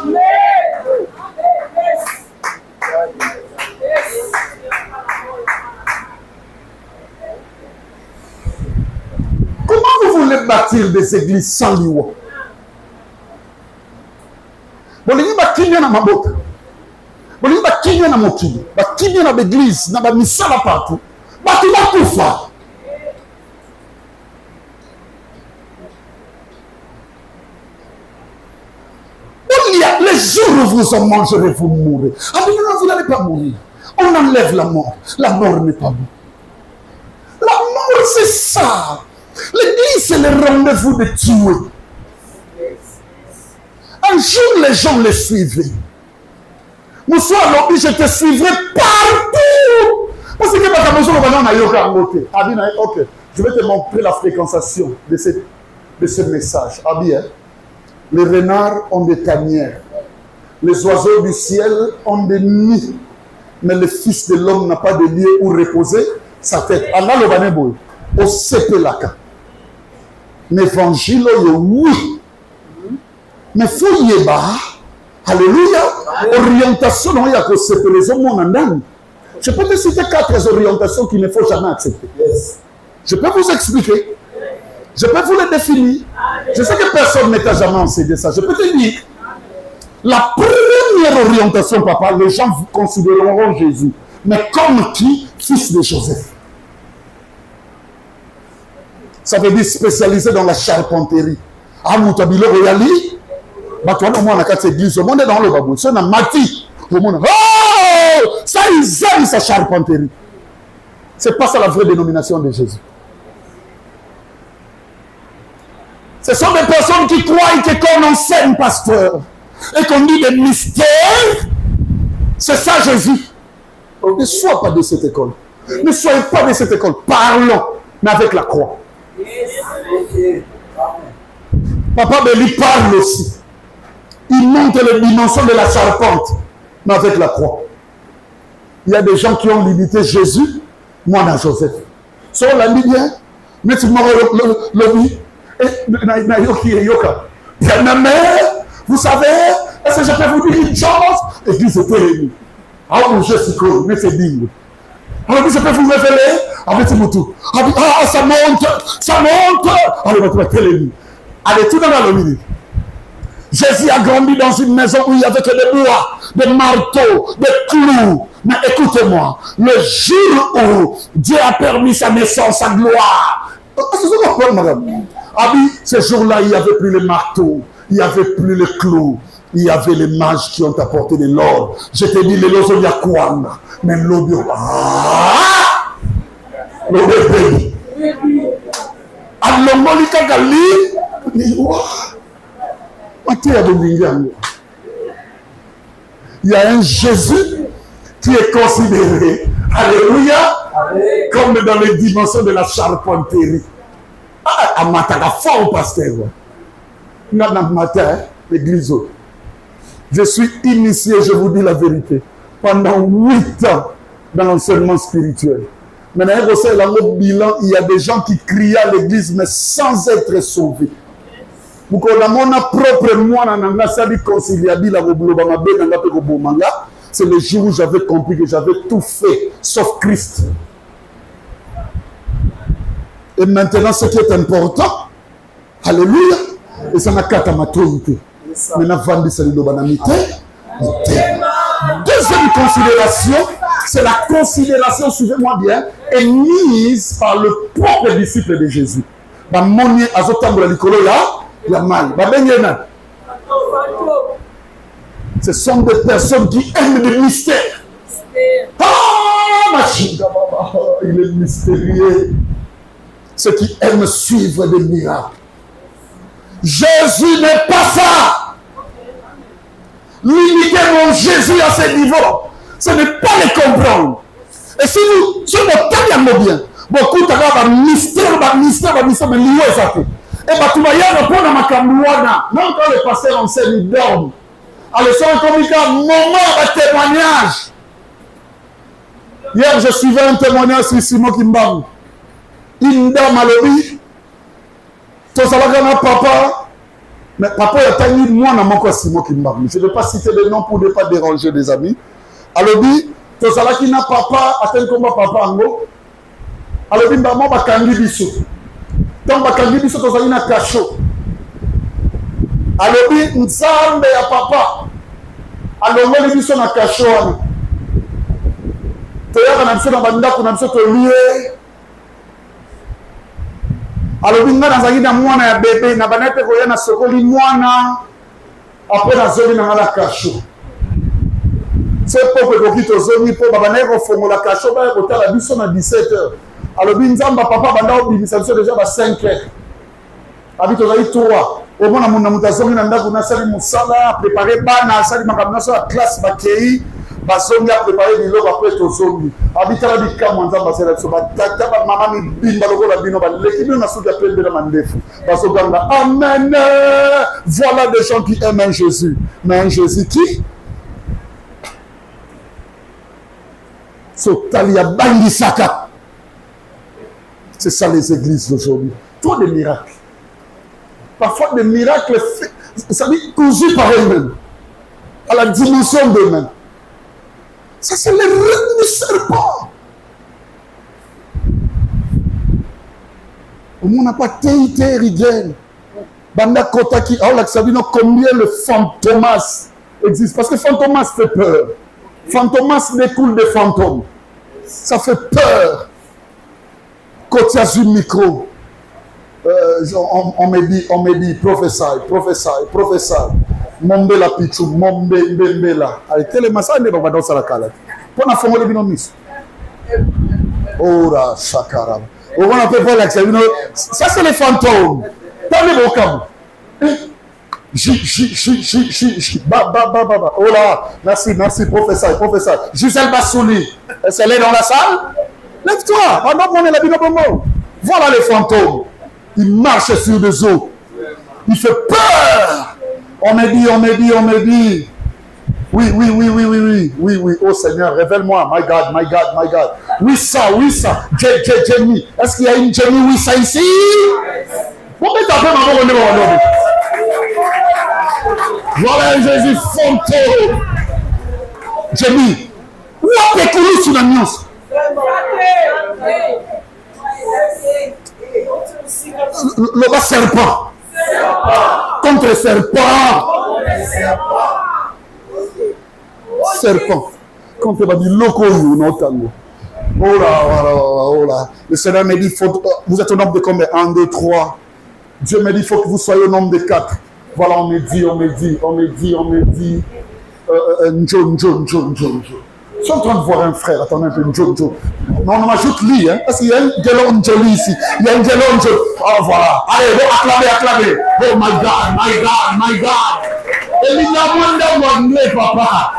Comment vous voulez bâtir des églises sans l'iwa? Bon, les gens qui viennent à ma botte. Bon, les gens qui viennent à mon kili. Qui viennent à l'église, n'a pas mis ça là partout. Tu vas tout faire. Les jours où vous en mangerez, vous mourrez. Ah, mais non, vous n'allez pas mourir. On enlève la mort. La mort n'est pas bonne. La mort, c'est ça. L'église, c'est le rendez-vous de tuer. Un jour, les gens les suivaient. Monsieur, alors, je te suivrai partout. Parce que ok, je vais te montrer la fréquentation de ce message. Ah bien, les renards ont des tanières. Les oiseaux du ciel ont des nids. Mais le Fils de l'homme n'a pas de lieu où reposer sa tête. Au sepelaka. L'évangile, oui. Mais faut y bas. Alléluia. Orientation, il y a que c'est les hommes. Je peux te citer 4 orientations qu'il ne faut jamais accepter. Je peux vous expliquer. Je peux vous les définir. Je sais que personne ne t'a jamais enseigné ça. Je peux te dire. La première orientation, papa, les gens vous considéreront Jésus. Mais comme qui? Fils de Joseph. Ça veut dire spécialisé dans la charpenterie. Ah, Moutabilo Royali. Bah, toi, on a 4 églises. Le monde est dans le babou. C'est un mati. Le monde. Oh! Ça, ils aiment sa charpenterie. C'est pas ça la vraie dénomination de Jésus. Ce sont des personnes qui croient que qu'on enseigne, pasteur, et qu'on dit des mystères. C'est ça Jésus. Ne sois pas de cette école. Ne soyez pas de cette école. Parlons, mais avec la croix. Papa Béli parle aussi. Il montre les dimensions de la charpente, mais avec la croix. Il y a des gens qui ont limité Jésus, moi dans Joseph. Sur la ligne, mais tu m'as le bien-aimé, vous savez, est-ce que je peux vous dire une chose? Église est terrible. Ah, je suis cool, mais c'est digne. Alors, je peux vous révéler avec Timoteo. Ah, ça monte, ça monte. Allez, tu vas téléviser. Allez, tout dans la minute. Jésus a grandi dans une maison où il n'y avait que des bois, des marteaux, des clous. Mais écoutez-moi, le jour où Dieu a permis sa naissance, sa gloire. C'est ce qu'on parle, madame. Ah oui, ce jour-là, il n'y avait plus les marteaux, il n'y avait plus les clous. Il y avait les mages qui ont apporté de l'or. Je te dis, les losos y a quoi, mais l'obio. Ah! L'obio. Alors, Molika Gali. Il y a un Jésus qui est considéré, alléluia, comme dans les dimensions de la charpenterie. Ah, à matin, fort pasteur. Matin, l'église. Je suis initié, je vous dis la vérité, pendant 8 ans dans l'enseignement spirituel. Maintenant, bilan, il y a des gens qui criaient à l'église, mais sans être sauvés. C'est le jour où j'avais compris que j'avais tout fait, sauf Christ. Et maintenant, ce qui est important, alléluia, et ça n'a qu'à t'amatroïter. Maintenant, deuxième considération, c'est la considération, suivez-moi bien, est mise par le propre disciple de Jésus. Ce sont des personnes qui aiment le mystère. Ah, il est mystérieux. Ceux qui aiment suivre des miracles. Jésus n'est pas ça. Limiter mon Jésus à ce niveau, ce n'est pas le comprendre. Et si vous avez bien, beaucoup de mystère, mais lié ça. Et bah tu vas y répondre à ma camouana. Même quand le pasteur enseigne, il dort. Alors, c'est un moment de témoignage. Hier, je suivais un témoignage sur Simon Kimbam. Une dame à l'objet. Tout ça va papa. Mais papa, il y a tenu moi dans mon corps Simon Kimbam. Je ne vais pas citer les noms pour ne pas déranger des amis. À l'objet, tout ça va qui n'a papa, atteint comme papa en gros. À l'objet, maman va kangi biso. Donc, bakangi biso tout ça qui n'a cachot. À l'objet, nzambe ya papa. Alors, on biso na cachot. Toyaka na biso na bandako na biso to lié. Alors, binga na zaki na mwana ya bébé na banete koya na sokoli mwana après na zoli na la cachot. C'est pourquoi ko kito zoni po babane ko fongola cachot ba ko tala biso na 17h. Alors, binzamba papa banda obimisa biso déjà ba 5h. Habito zali 3. Au moins, mon amour d'azongi nanda kuna sali musala préparer bana sali makamna so la classe bakei bazongi a préparer biloko après to zongi habitala bika mwanza basela so batata ba mama mi bimba loko la bino ba lekino na suka pembe na mandefu basoganga amen. Voilà des gens qui aiment un Jésus, mais un Jésus qui so talia bangisaka. C'est ça les églises d'aujourd'hui. Trop de miracles. Parfois des miracles faits, ça dit cousus par eux-mêmes, à la dimension d'eux-mêmes. Ça c'est le règne du serpent. On n'a pas teité rigel. Banda Kotaki, combien le fantomas existe. Parce que fantomas fait peur. Fantomas découle des fantômes. Ça fait peur. Kotiazu micro. On me dit, professeur, Mombe la pichou, Mombe la. Allez, quel est ma salle, on va dans la cala. Pour la forme de binomis. Oh là, chakara. On va pas l'accès. Ça, c'est les fantômes. Pas les vocabes. Oh là, merci, professeur. Gisèle Bassouli. Est-ce qu'elle est dans la salle? Lève-toi. On est la binomis. Voilà les fantômes. Il marche sur des eaux. Il fait peur. On me dit. Oui. Oh Seigneur, révèle-moi. My God. Oui, ça. Jenny. Est-ce qu'il y a une Jenny, oui, ça ici? Pourquoi tu as fait ma voix? Voilà Jésus fantôme. Jenny. Où a-t-il sur la nuance? Le bas serpent. Contre serpent. Serpent. Contre va dire loco notamment. Oh là, oh là. Le Seigneur me dit, vous êtes au nombre de combien? 1, 2, 3. Dieu me dit, il faut que vous soyez au nombre de 4. Voilà, on me dit. John. Je suis en train de voir un frère. Attendez un peu, John. Non, on m'ajoute lui, hein, parce qu'il y a un Gelon Jolie ici. Il y a un Gelon Jolie. Oh, voilà. Allez, bon, acclamez. Oh, my God. Et il y a moins d'anglais, papa.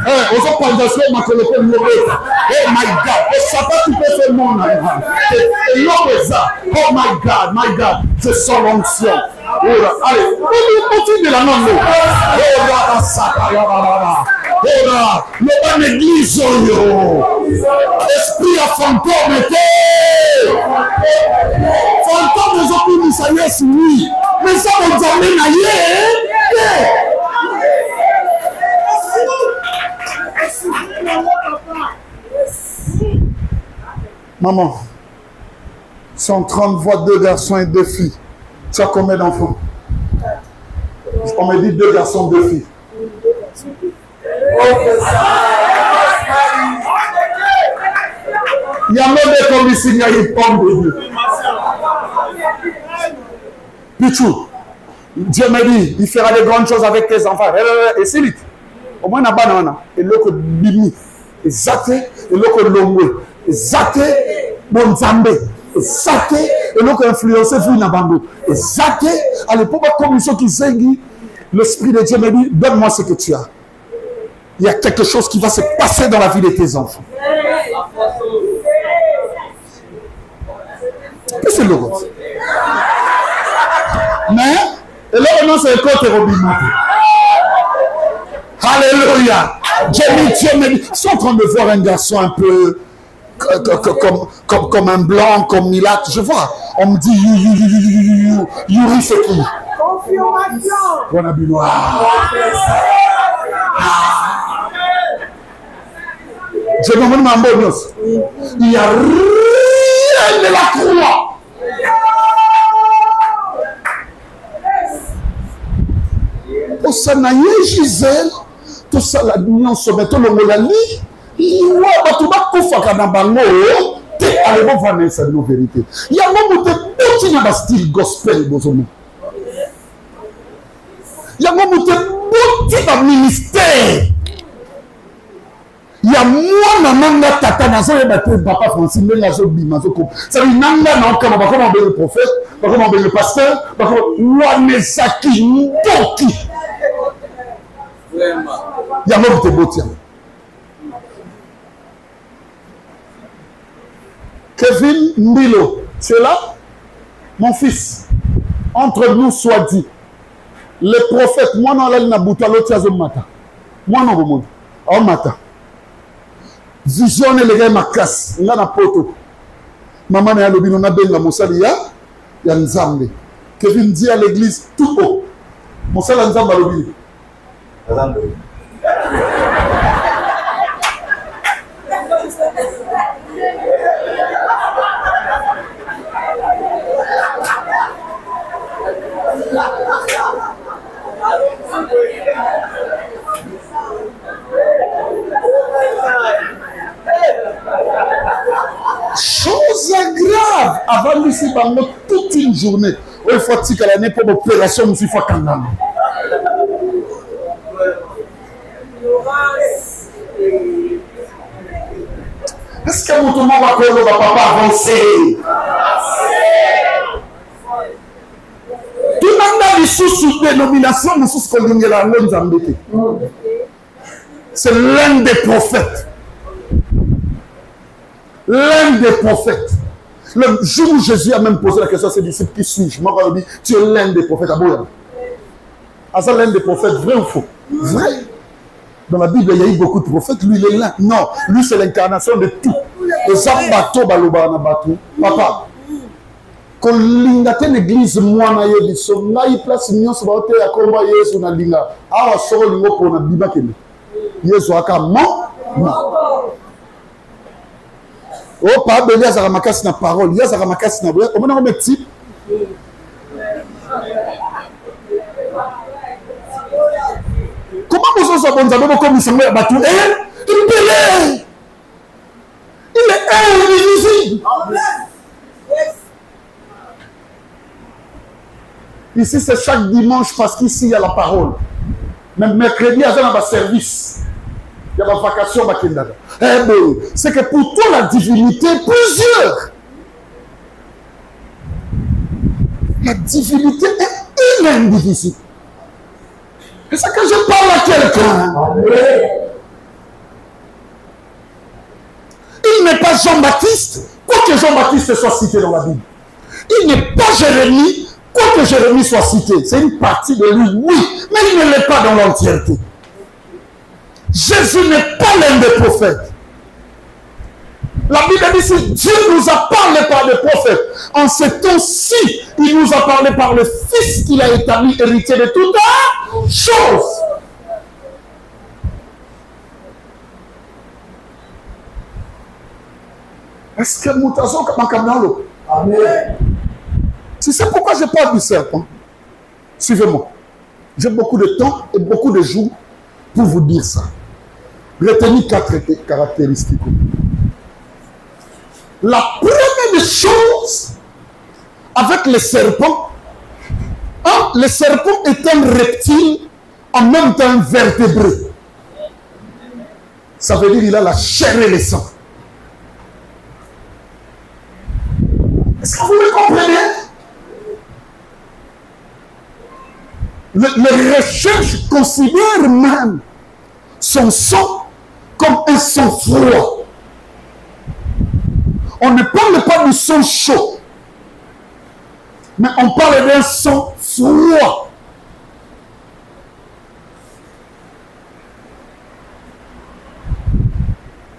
Aux autres pendations, ma collègue, oh my God. Et ça va tout faire mon âme. Et l'homme est ça. Oh my God. Je sens l'onction. Allez, continue de la main. Oh là, ça va. Oh là, le bon église, esprit à fantôme était. Fantôme, nous ont ça y est, oui. Mais ça, on nous amène ailleurs. Maman, si on 30 voix 2 garçons et 2 filles, tu as combien d'enfants? On me dit 2 garçons, 2 filles. Il y a même des comme ici, il y a une pomme de Dieu. Pichou, Dieu me dit, il fera de grandes choses avec tes enfants. Et c'est vite. Au moins, on a banana. Et l'autre bimi. Et zate. Et l'autre longwe. Et zate. Bon zambe. Et zate. Et l'autre influencé fou n'abandon. Et zate. À l'époque, comme ceux qui zengui, l'esprit de Dieu me dit, donne-moi ce que tu as. Il y a quelque chose qui va se passer dans la vie de tes enfants. Qu'est-ce que c'est le rose? Mais, et là, maintenant, c'est le côté robinette. Alléluia. Dieu me dit, ils sont en train de voir un garçon un peu comme un blanc, comme Milat. Je vois, on me dit, Yuri, c'est qui? Confirmation. Je me demande ma bonne. Il n'y a rien de la croix. Au Sanaïe, Gisèle, tout ça, la union sommet, tout le monde a dit, il y a tout le monde qui a allez voir Vanessa, c'est nos vérités. Il y a un moment où tu as un style gospel, il y a un moment où tu as un ministère. Il y a moi, nanga tata, nazo et papa Francine, nazo bimazo. Ça veut dire nanga non comme comment on le prophète, comment on le pasteur, comment Nesaki Ndoki. Il y a même des beaux tiens. Kevin Mbilo, tu es là? Mon fils, entre nous soit dit, les prophètes, moi non l'aile na buta l'autre yazo mata. Moi non vous en mata. Visionner les gars ma casse, là na poto. Maman na lobino na benga mosali ya nzambe. Kevin dit à l'église tout haut. Mosala nzamba lobino. Chose grave avant d'ici pendant toute une journée. Il faut que l'année pour l'opération, il faut qu'on ait. Est-ce que tout le monde va papa avancer? Tout le monde a des sous-dénominations, c'est l'un des prophètes. L'un des prophètes. Le jour où Jésus a même posé la question à ses disciples, qui suis-je? Moi, je lui ai dit, tu es l'un des prophètes. Ah, ça, l'un des prophètes, vrai ou faux? Vrai. Dans la Bible, il y a eu beaucoup de prophètes. Lui, il est là. Non, lui, c'est l'incarnation de tout. Et ça, bateau, balobana, bateau. Papa, quand l'ingate l'église, moi, na yebiso, na y place mignon, c'est pas à combat Yesu na linga. Ah, on sort le mot pour na biba kene. Yesu aka non. Oh, pas béni à Zaramakasi na parole. Il y a Zaramakasi na bref. Comment on met type? Comment vous avez bon comme il semble battu? Il est invisible. Ici, c'est chaque dimanche parce qu'ici, il y a la parole. Même mercredi, il y a un service. Il y a la vacation. C'est que pour toi, la divinité, plusieurs. La divinité est indivisible. C'est ça que je parle à quelqu'un. Il n'est pas Jean-Baptiste, quoique Jean-Baptiste soit cité dans la Bible. Il n'est pas Jérémie, quoique Jérémie soit cité. C'est une partie de lui, oui, mais il ne l'est pas dans l'entièreté. Jésus n'est pas l'un des prophètes. La Bible dit que Dieu nous a parlé par les prophètes. En ce temps-ci, il nous a parlé par le Fils qu'il a établi héritier de toutes choses. Est-ce que nous avons comme l'eau? Amen. Tu sais pourquoi je parle du serpent? Suivez-moi. J'ai beaucoup de temps et beaucoup de jours pour vous dire ça. Retenez 4 caractéristiques. La première chose avec le serpent, le serpent est un reptile en même temps un vertébré. Ça veut dire qu'il a la chair et le sang. Est-ce que vous le comprenez? Les recherches considèrent même son sang comme un sang froid. On ne parle pas du sang chaud, mais on parle d'un sang froid.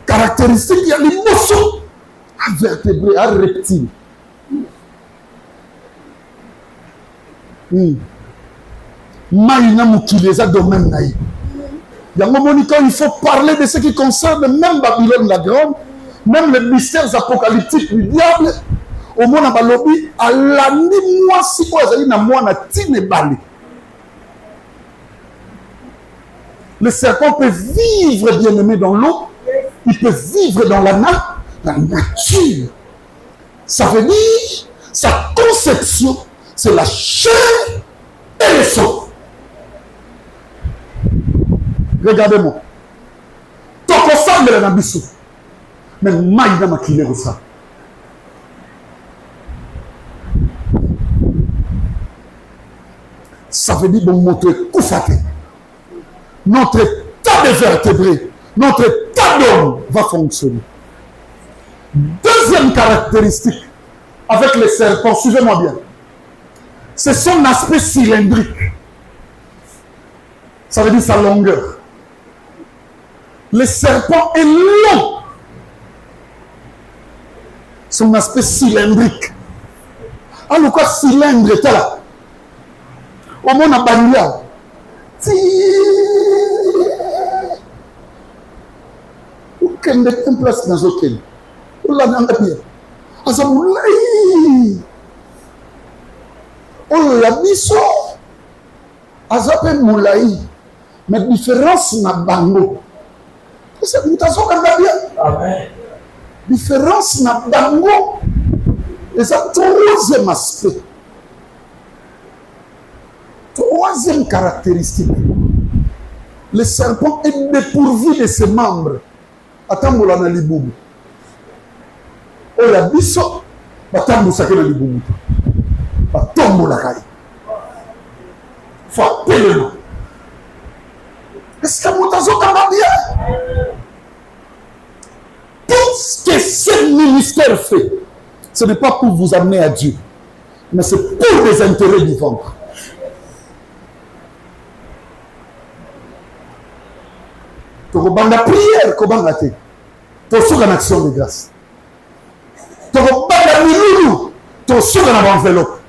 Caractéristique, il y a l'émotion à vertébré, à reptile. Maïna Moukileza domaine naï. Il faut parler de ce qui concerne même Babylone la Grande, même les mystères apocaliptiques du diable. Au moins, à lobby, à l'année, moi, si quoi, j'ai na moi, na tine bali. Le serpent peut vivre, bien aimé, dans l'eau. Il peut vivre dans la nature. Ça veut dire, sa conception, c'est la chair et le sang. Regardez-moi. Toko semble na biso. Mais maïda makile ça. Ça veut dire bon notre koufaté. Notre tas de vertébrés, notre tas d'hommes va fonctionner. Deuxième caractéristique avec les serpents, suivez-moi bien. C'est son aspect cylindrique. Ça veut dire sa longueur. Le serpent est long. Son aspect cylindrique. Alors quoi cylindre est là? Au moins à Bania. Aucun de place dans aucun. On l'a dans la pierre. Azamoulaï. On l'a biso. Azapen moulaï. Mais différence na bango. C'est mutation comme la bien. Amen. Différence na bango. Et ça, troisième aspect. Troisième caractéristique. Le serpent est dépourvu de ses membres. Attends, on a liboum. On a biso. Attends, on a liboum. Attends, on a caille. Faut appeler le nom. Est-ce que Moutazo va bien? Tout ce que ce ministère fait, ce n'est pas pour vous amener à Dieu, mais c'est pour les intérêts du ventre. Tu rebandes la prière, tu rebandes la tête. Tu as une action de grâce. Tu rebandes la miloulou, tu as une enveloppe.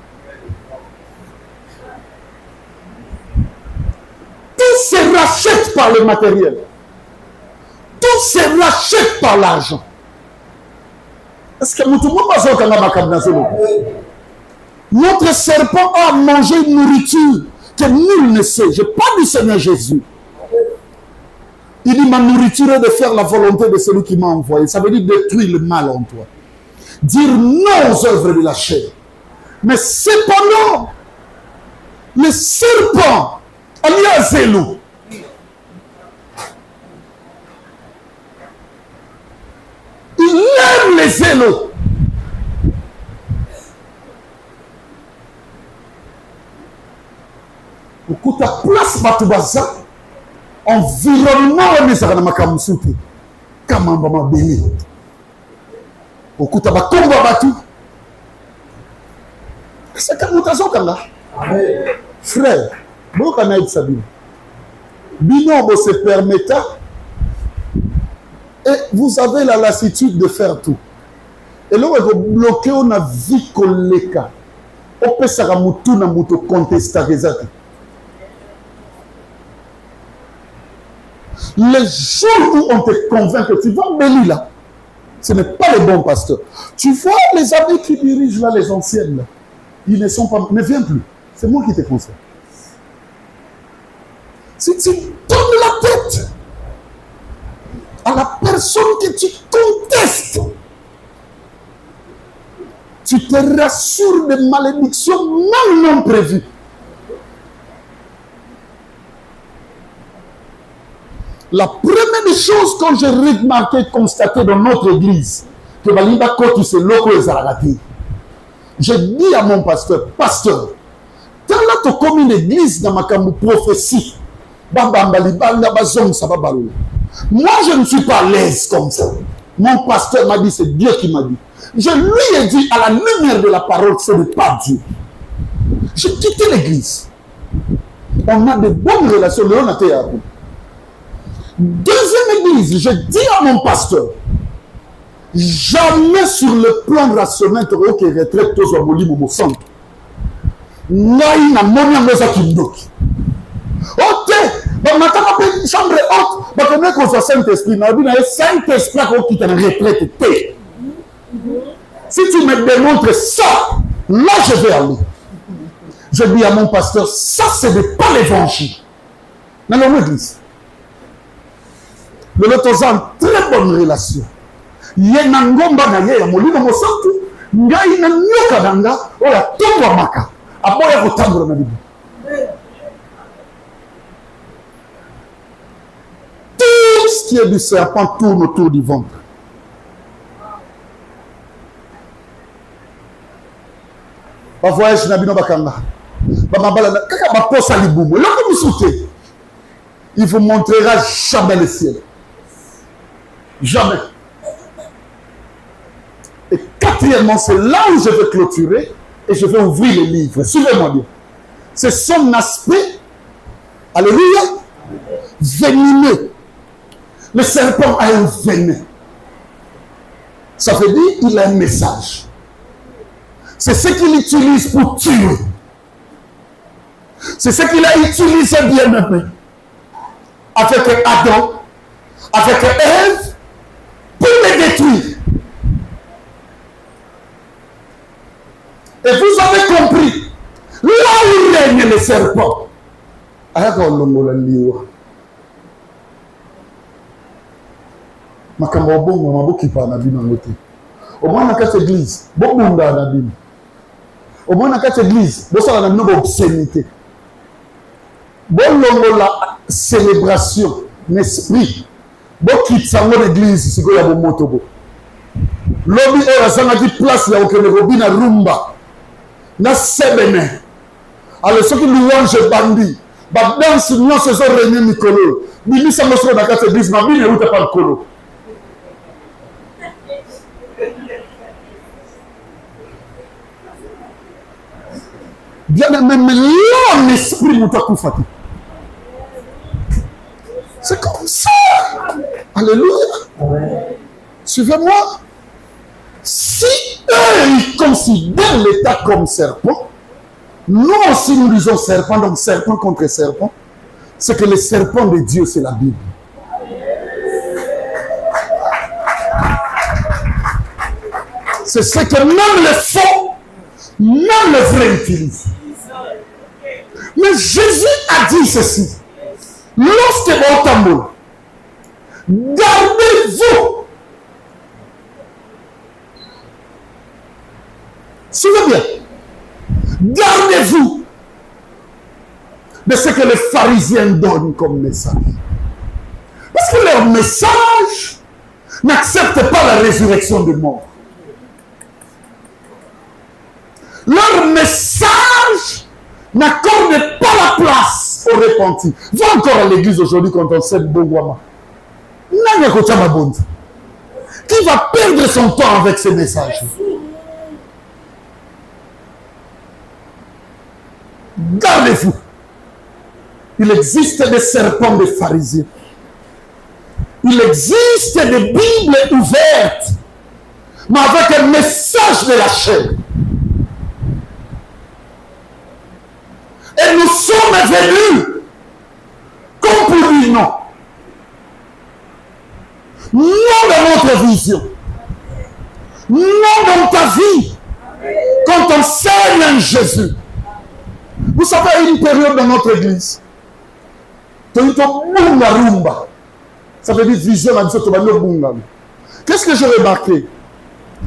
Tout se rachète par le matériel. Tout se rachète par l'argent. Est-ce que nous tout le monde va Notre serpent a mangé une nourriture que nul ne sait. Je parle du Seigneur Jésus. Il dit, ma nourriture est de faire la volonté de celui qui m'a envoyé. Ça veut dire détruire le mal en toi. Dire non aux œuvres de la chair. Mais cependant, le serpent, alias Zélou, il aime les zélos. Ukuta place batubaza environnement wa misaka na makamusuki kama mbama beli. Ukuta bakomba batu. C'est comme mutazo kanga. Frère, boka na ibsabino. Bino se permetta et vous avez la lassitude de faire tout. Et là vous bloquez on a vie koleka. Opesaka mutu na mutu contesta rezati. Les jours où on te convainc que tu vas bénir là, ce n'est pas les bons pasteurs. Tu vois les amis qui dirigent là, les anciennes là, ils ne sont pas... Ne viens plus. C'est moi qui te conseille. Si tu donnes la tête à la personne que tu contestes, tu te rassures de malédictions même non prévues. La première des choses que j'ai remarqué, constaté dans notre église, que Balimba Kotu c'est loko et Zaragati. J'ai dit à mon pasteur, pasteur, quand là tu comme une église dans ma prophétie, moi je ne suis pas à l'aise comme ça. Mon pasteur m'a dit, c'est Dieu qui m'a dit. Je lui ai dit, à la lumière de la parole, ce n'est pas Dieu. J'ai quitté l'église. On a de bonnes relations. Deuxième église, je dis à mon pasteur, jamais sur le plan rationnel, tu auras que retraite tous à Moli Momo Centre. Naï na monia ngoza kindoki. Ok, bah maintenant on chambre haute, bah comment qu'on soit Saint-Esprit, na bi na Saint-Esprit qu'on quitte la retraite. Si tu me démontres ça, là je vais aller. Je dis à mon pasteur, ça ce n'est pas l'évangile. Dans l'église. Mais nous avons une très bonne relation. Il y a un ngomba na ye ya molimo mosantu, ngai na nyoka danga, oya tomba maka. Aboya kutambula na bibi. Tout ce qui est du serpent tourne autour du ventre. Ba voyage na bino bakanga. Ba mabala na kaka ba posa libumu. Loko musute. Il vous montrera jamais le ciel. Jamais. Et quatrièmement, c'est là où je vais clôturer et je vais ouvrir les livres. Suivez-moi bien. C'est son aspect, alléluia, venimeux. Le serpent a un venin. Ça veut dire qu'il a un message. C'est ce qu'il utilise pour tuer. C'est ce qu'il a utilisé bien aimé. Avec Adam, avec Ève, pour les détruire. Et vous avez compris, là où règne le serpent, makambo bongo mabokipa na bino ngote. Au moins na kati église, bobunda na bino. Au moins na kati église, bosala na bino obscénité. Bolongola célébration, l'esprit. Bokitsango l'église siko ya bomotobo. Lobi oyo azangaki place ya okende kobina rumba. Na sebene. Alors soki louange bandi, ba danse nyonso ezo régner mikolo. Bimisa mosoko na kati église mabine euta pa nkolo. Bien même l'homme esprit mutakufa. C'est comme ça. Alléluia. Suivez-moi. Si eux, ils considèrent l'État comme serpent, nous aussi nous disons serpent, donc serpent contre serpent, c'est que le serpent de Dieu, c'est la Bible. C'est ce que même les faux Même les vrais utilisent. Mais Jésus a dit ceci. Lorsque vous tambour, gardez-vous. Suivez bien. Gardez-vous de ce que les pharisiens donnent comme message. Parce que leur message n'accepte pas la résurrection des morts. Leur message n'accorde pas la place aux repentis. Va encore à l'église aujourd'hui quand on sait Bongwama. Qui va perdre son temps avec ces messages? Gardez-vous. Il existe des serpents des pharisiens. Il existe des Bibles ouvertes, mais avec un message de la chair. Et nous sommes venus comme pour dire non. Non dans notre vision. Non dans ta vie. Quand on enseigne en Jésus. Vous savez, une période dans notre église. Ça veut dire vision. Qu'est-ce que j'ai remarqué?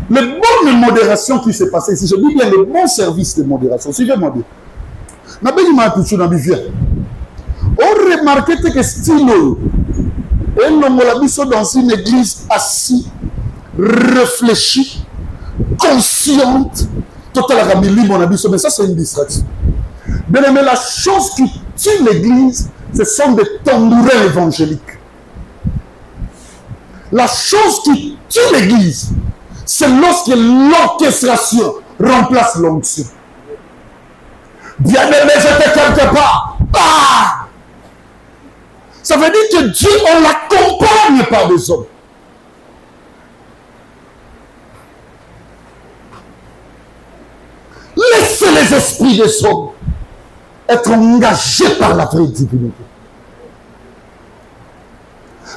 Le bon modération qui s'est passé ici, je dis bien le bon service de modération. Suivez-moi bien. On remarque que stylo et l'homme dans une église assis, réfléchie, consciente, totalement mais ça c'est une distraction. Bien aimé, la chose qui tue l'église, ce sont des tambourins évangéliques. La chose qui tue l'église, c'est lorsque l'orchestration remplace l'onction. Bien aimé, j'étais quelque part. Ah! Ça veut dire que Dieu, on l'accompagne par des hommes. Laissez les esprits des hommes être engagés par la vraie divinité.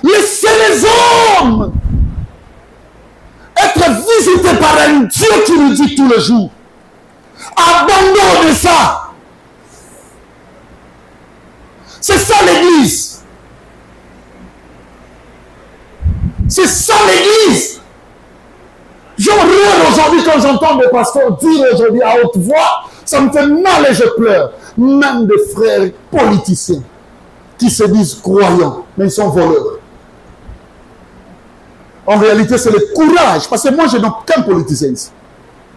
Laissez les hommes être visités par un Dieu qui nous dit tous les jours. Abandonnez ça. C'est ça l'église. C'est ça l'église. J'horreur aujourd'hui quand j'entends des pasteurs dire aujourd'hui à haute voix, ça me fait mal et je pleure. Même des frères politiciens qui se disent croyants, mais ils sont voleurs. En réalité, c'est le courage, parce que moi je n'ai aucun politicien ici.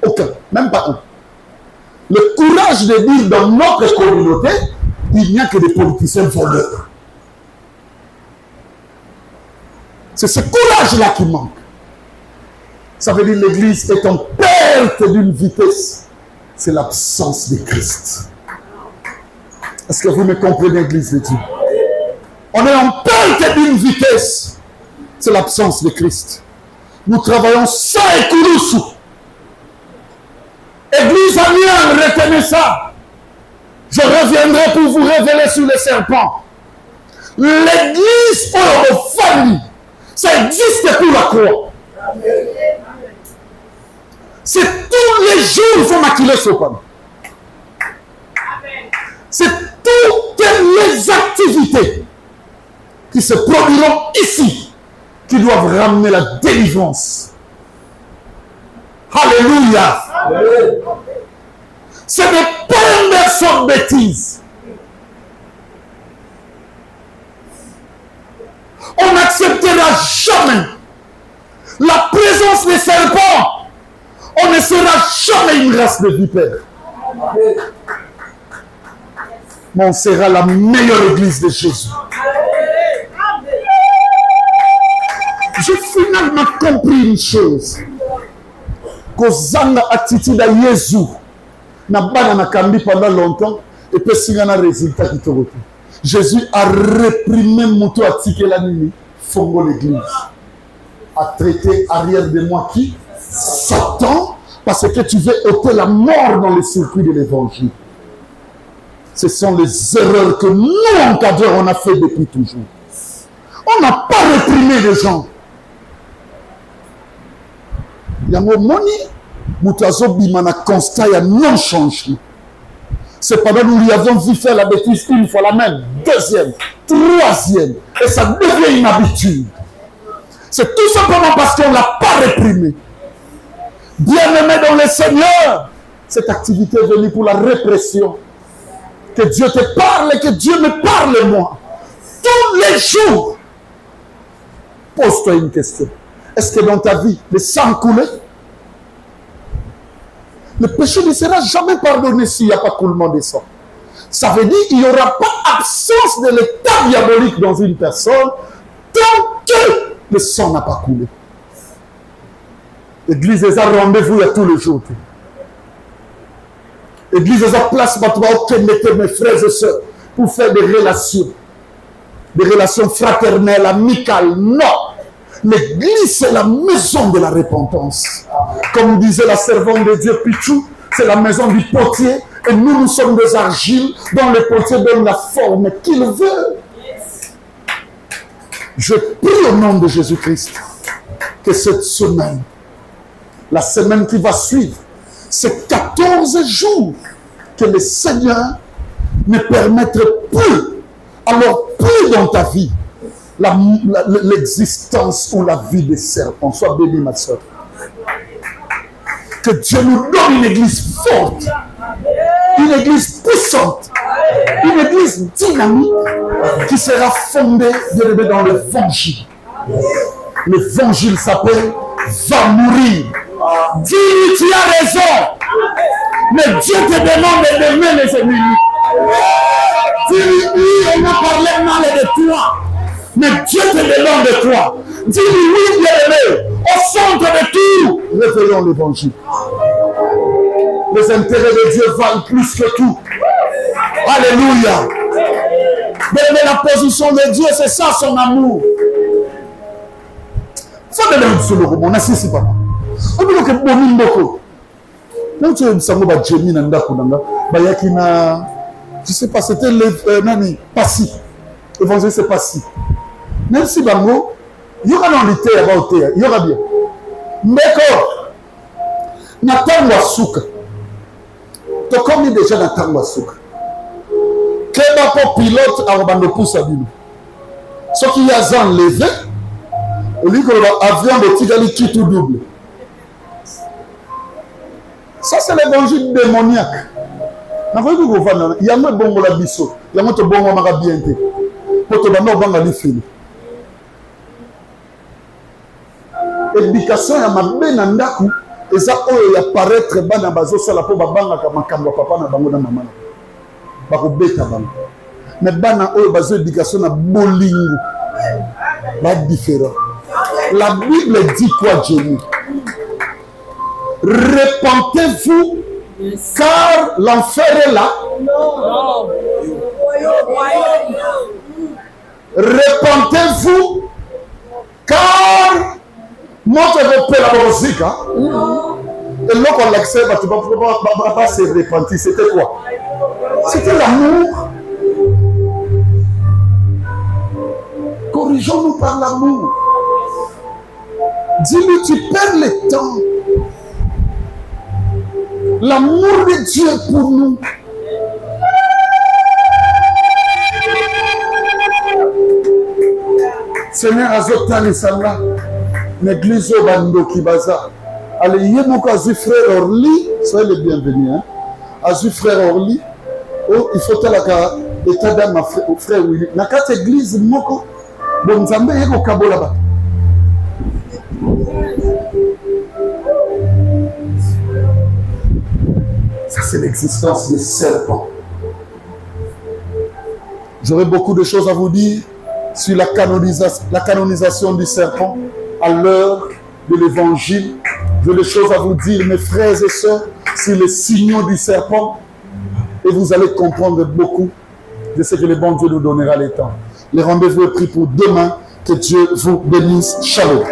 Aucun, même pas un. Le courage de dire dans notre communauté, il n'y a que des politiciens voleurs. C'est ce courage-là qui manque. Ça veut dire que l'église est en perte d'une vitesse. C'est l'absence de Christ. Est-ce que vous me comprenez, l'église de Dieu? On est en perte d'une vitesse. C'est l'absence de Christ. Nous travaillons sans écouloussou. Église Amiens, retenez ça. Je reviendrai pour vous révéler sur les serpents. L'église pour vos familles, ça existe pour la croix. C'est tous les jours qu'il faut maquiller ce pan. C'est toutes les activités qui se produiront ici qui doivent ramener la délivrance. Alléluia. Ce n'est pas une personne bêtise. On n'acceptera jamais la présence des serpents. On ne sera jamais une race de vipères. Mais on sera la meilleure église de Jésus. J'ai finalement compris une chose. Kozanga attitude à Jésus. Na bana na kambi pendant longtemps. Et puis s'il y a un résultat qui te retrouve. Jésus a réprimé Moutou à la nuit. Fongo l'église. A traité arrière de moi qui? Satan. Parce que tu veux ôter la mort dans le circuit de l'évangile. Ce sont les erreurs que nous, encadreurs, on a fait depuis toujours. On n'a pas réprimé les gens. Il y a mon moni. Moutazo Bimana constat, il y a non-changement. Cependant, nous lui avons vu faire la bêtise une fois la même, deuxième, troisième, et ça devient une habitude. C'est tout simplement parce qu'on ne l'a pas réprimé. Bien-aimé dans le Seigneur, cette activité est venue pour la répression. Que Dieu te parle et que Dieu me parle moi. Tous les jours, pose-toi une question. Est-ce que dans ta vie, le sang coule? Le péché ne sera jamais pardonné s'il n'y a pas coulement de sang. Ça veut dire qu'il n'y aura pas absence de l'état diabolique dans une personne tant que le sang n'a pas coulé. L'église est un rendez-vous il y a tous les jours. L'église est un place où mes frères et sœurs pour faire des relations fraternelles, amicales. Non! L'église, c'est la maison de la repentance. Comme disait la servante de Dieu Pichou, c'est la maison du potier. Et nous, nous sommes des argiles dont le potier donne la forme qu'il veut. Je prie au nom de Jésus-Christ que cette semaine, la semaine qui va suivre, ces 14 jours, que le Seigneur ne permette plus, alors plus dans ta vie, l'existence ou la vie des serpents. Sois béni, ma soeur. Que Dieu nous donne une église forte, une église puissante, une église dynamique qui sera fondée dans l'évangile. L'évangile s'appelle « Va mourir ». Dis, tu as raison, mais Dieu te demande d'aimer les ennemis. Dis-lui, oui, on a parlé mal de toi, mais Dieu te demande de toi. Dis-lui, oui, bien-aimé, au centre de tout, révélons l'évangile. Les intérêts de Dieu valent plus que tout. Alléluia. Mais la position de Dieu, c'est ça son amour. Faut donner un seul roman, n'assiste pas. On dit que bon beaucoup. Quand tu es sango ba Jemi nanda kunanga, ba yakina, je sais pas, c'était le nani Passi. Évangile c'est Passi. Même si bango, il y aura dans l'été about il y aura bien. Mais quand Nathan Wasuka, tu connais déjà Nathan Wasuka. Quel est pilote à Robando Poussabino? Ce qui y a enlevé, au lieu que l'avion de Tigali qui tout double. Ça, c'est l'évangile démoniaque. Il y a un bon labisso, il y a un bon marabienté. Pour te donner un bon alifini. Éducation, il y a ma benandaku, et ça, il y a paraître ban bazo sur la peau, babanga, comme un cambo, papa, na bango, na maman. Bako beta bango. Mais bana, il y a éducation, na bolingo. Pas différent. La Bible dit quoi, Jésus? Repentez-vous, car l'enfer est là. Non. Repentez-vous, car notre repère la musique. Et là, on l'accepte, tu ne vas pas se repentir. C'était quoi? C'était l'amour. Corrigeons-nous par l'amour. Dis-lui, tu perds le temps. L'amour de Dieu pour nous. Seigneur, Azotani Sala, l'église au Bando Kibaza. Allez, il y a mon casu frère Orly, soyez les bienvenus. Hein? Azu frère Orly, oh, il faut que l'état d'âme frère Willy. Dans cette église, moko, bon, nous avons un cabo là-bas. Ça, c'est l'existence des serpents. J'aurais beaucoup de choses à vous dire sur la canonisation du serpent à l'heure de l'évangile. J'ai des choses à vous dire, mes frères et sœurs, sur les signaux du serpent. Et vous allez comprendre beaucoup de ce que le bon Dieu nous donnera le temps. Le rendez-vous est pris pour demain. Que Dieu vous bénisse. Shalom.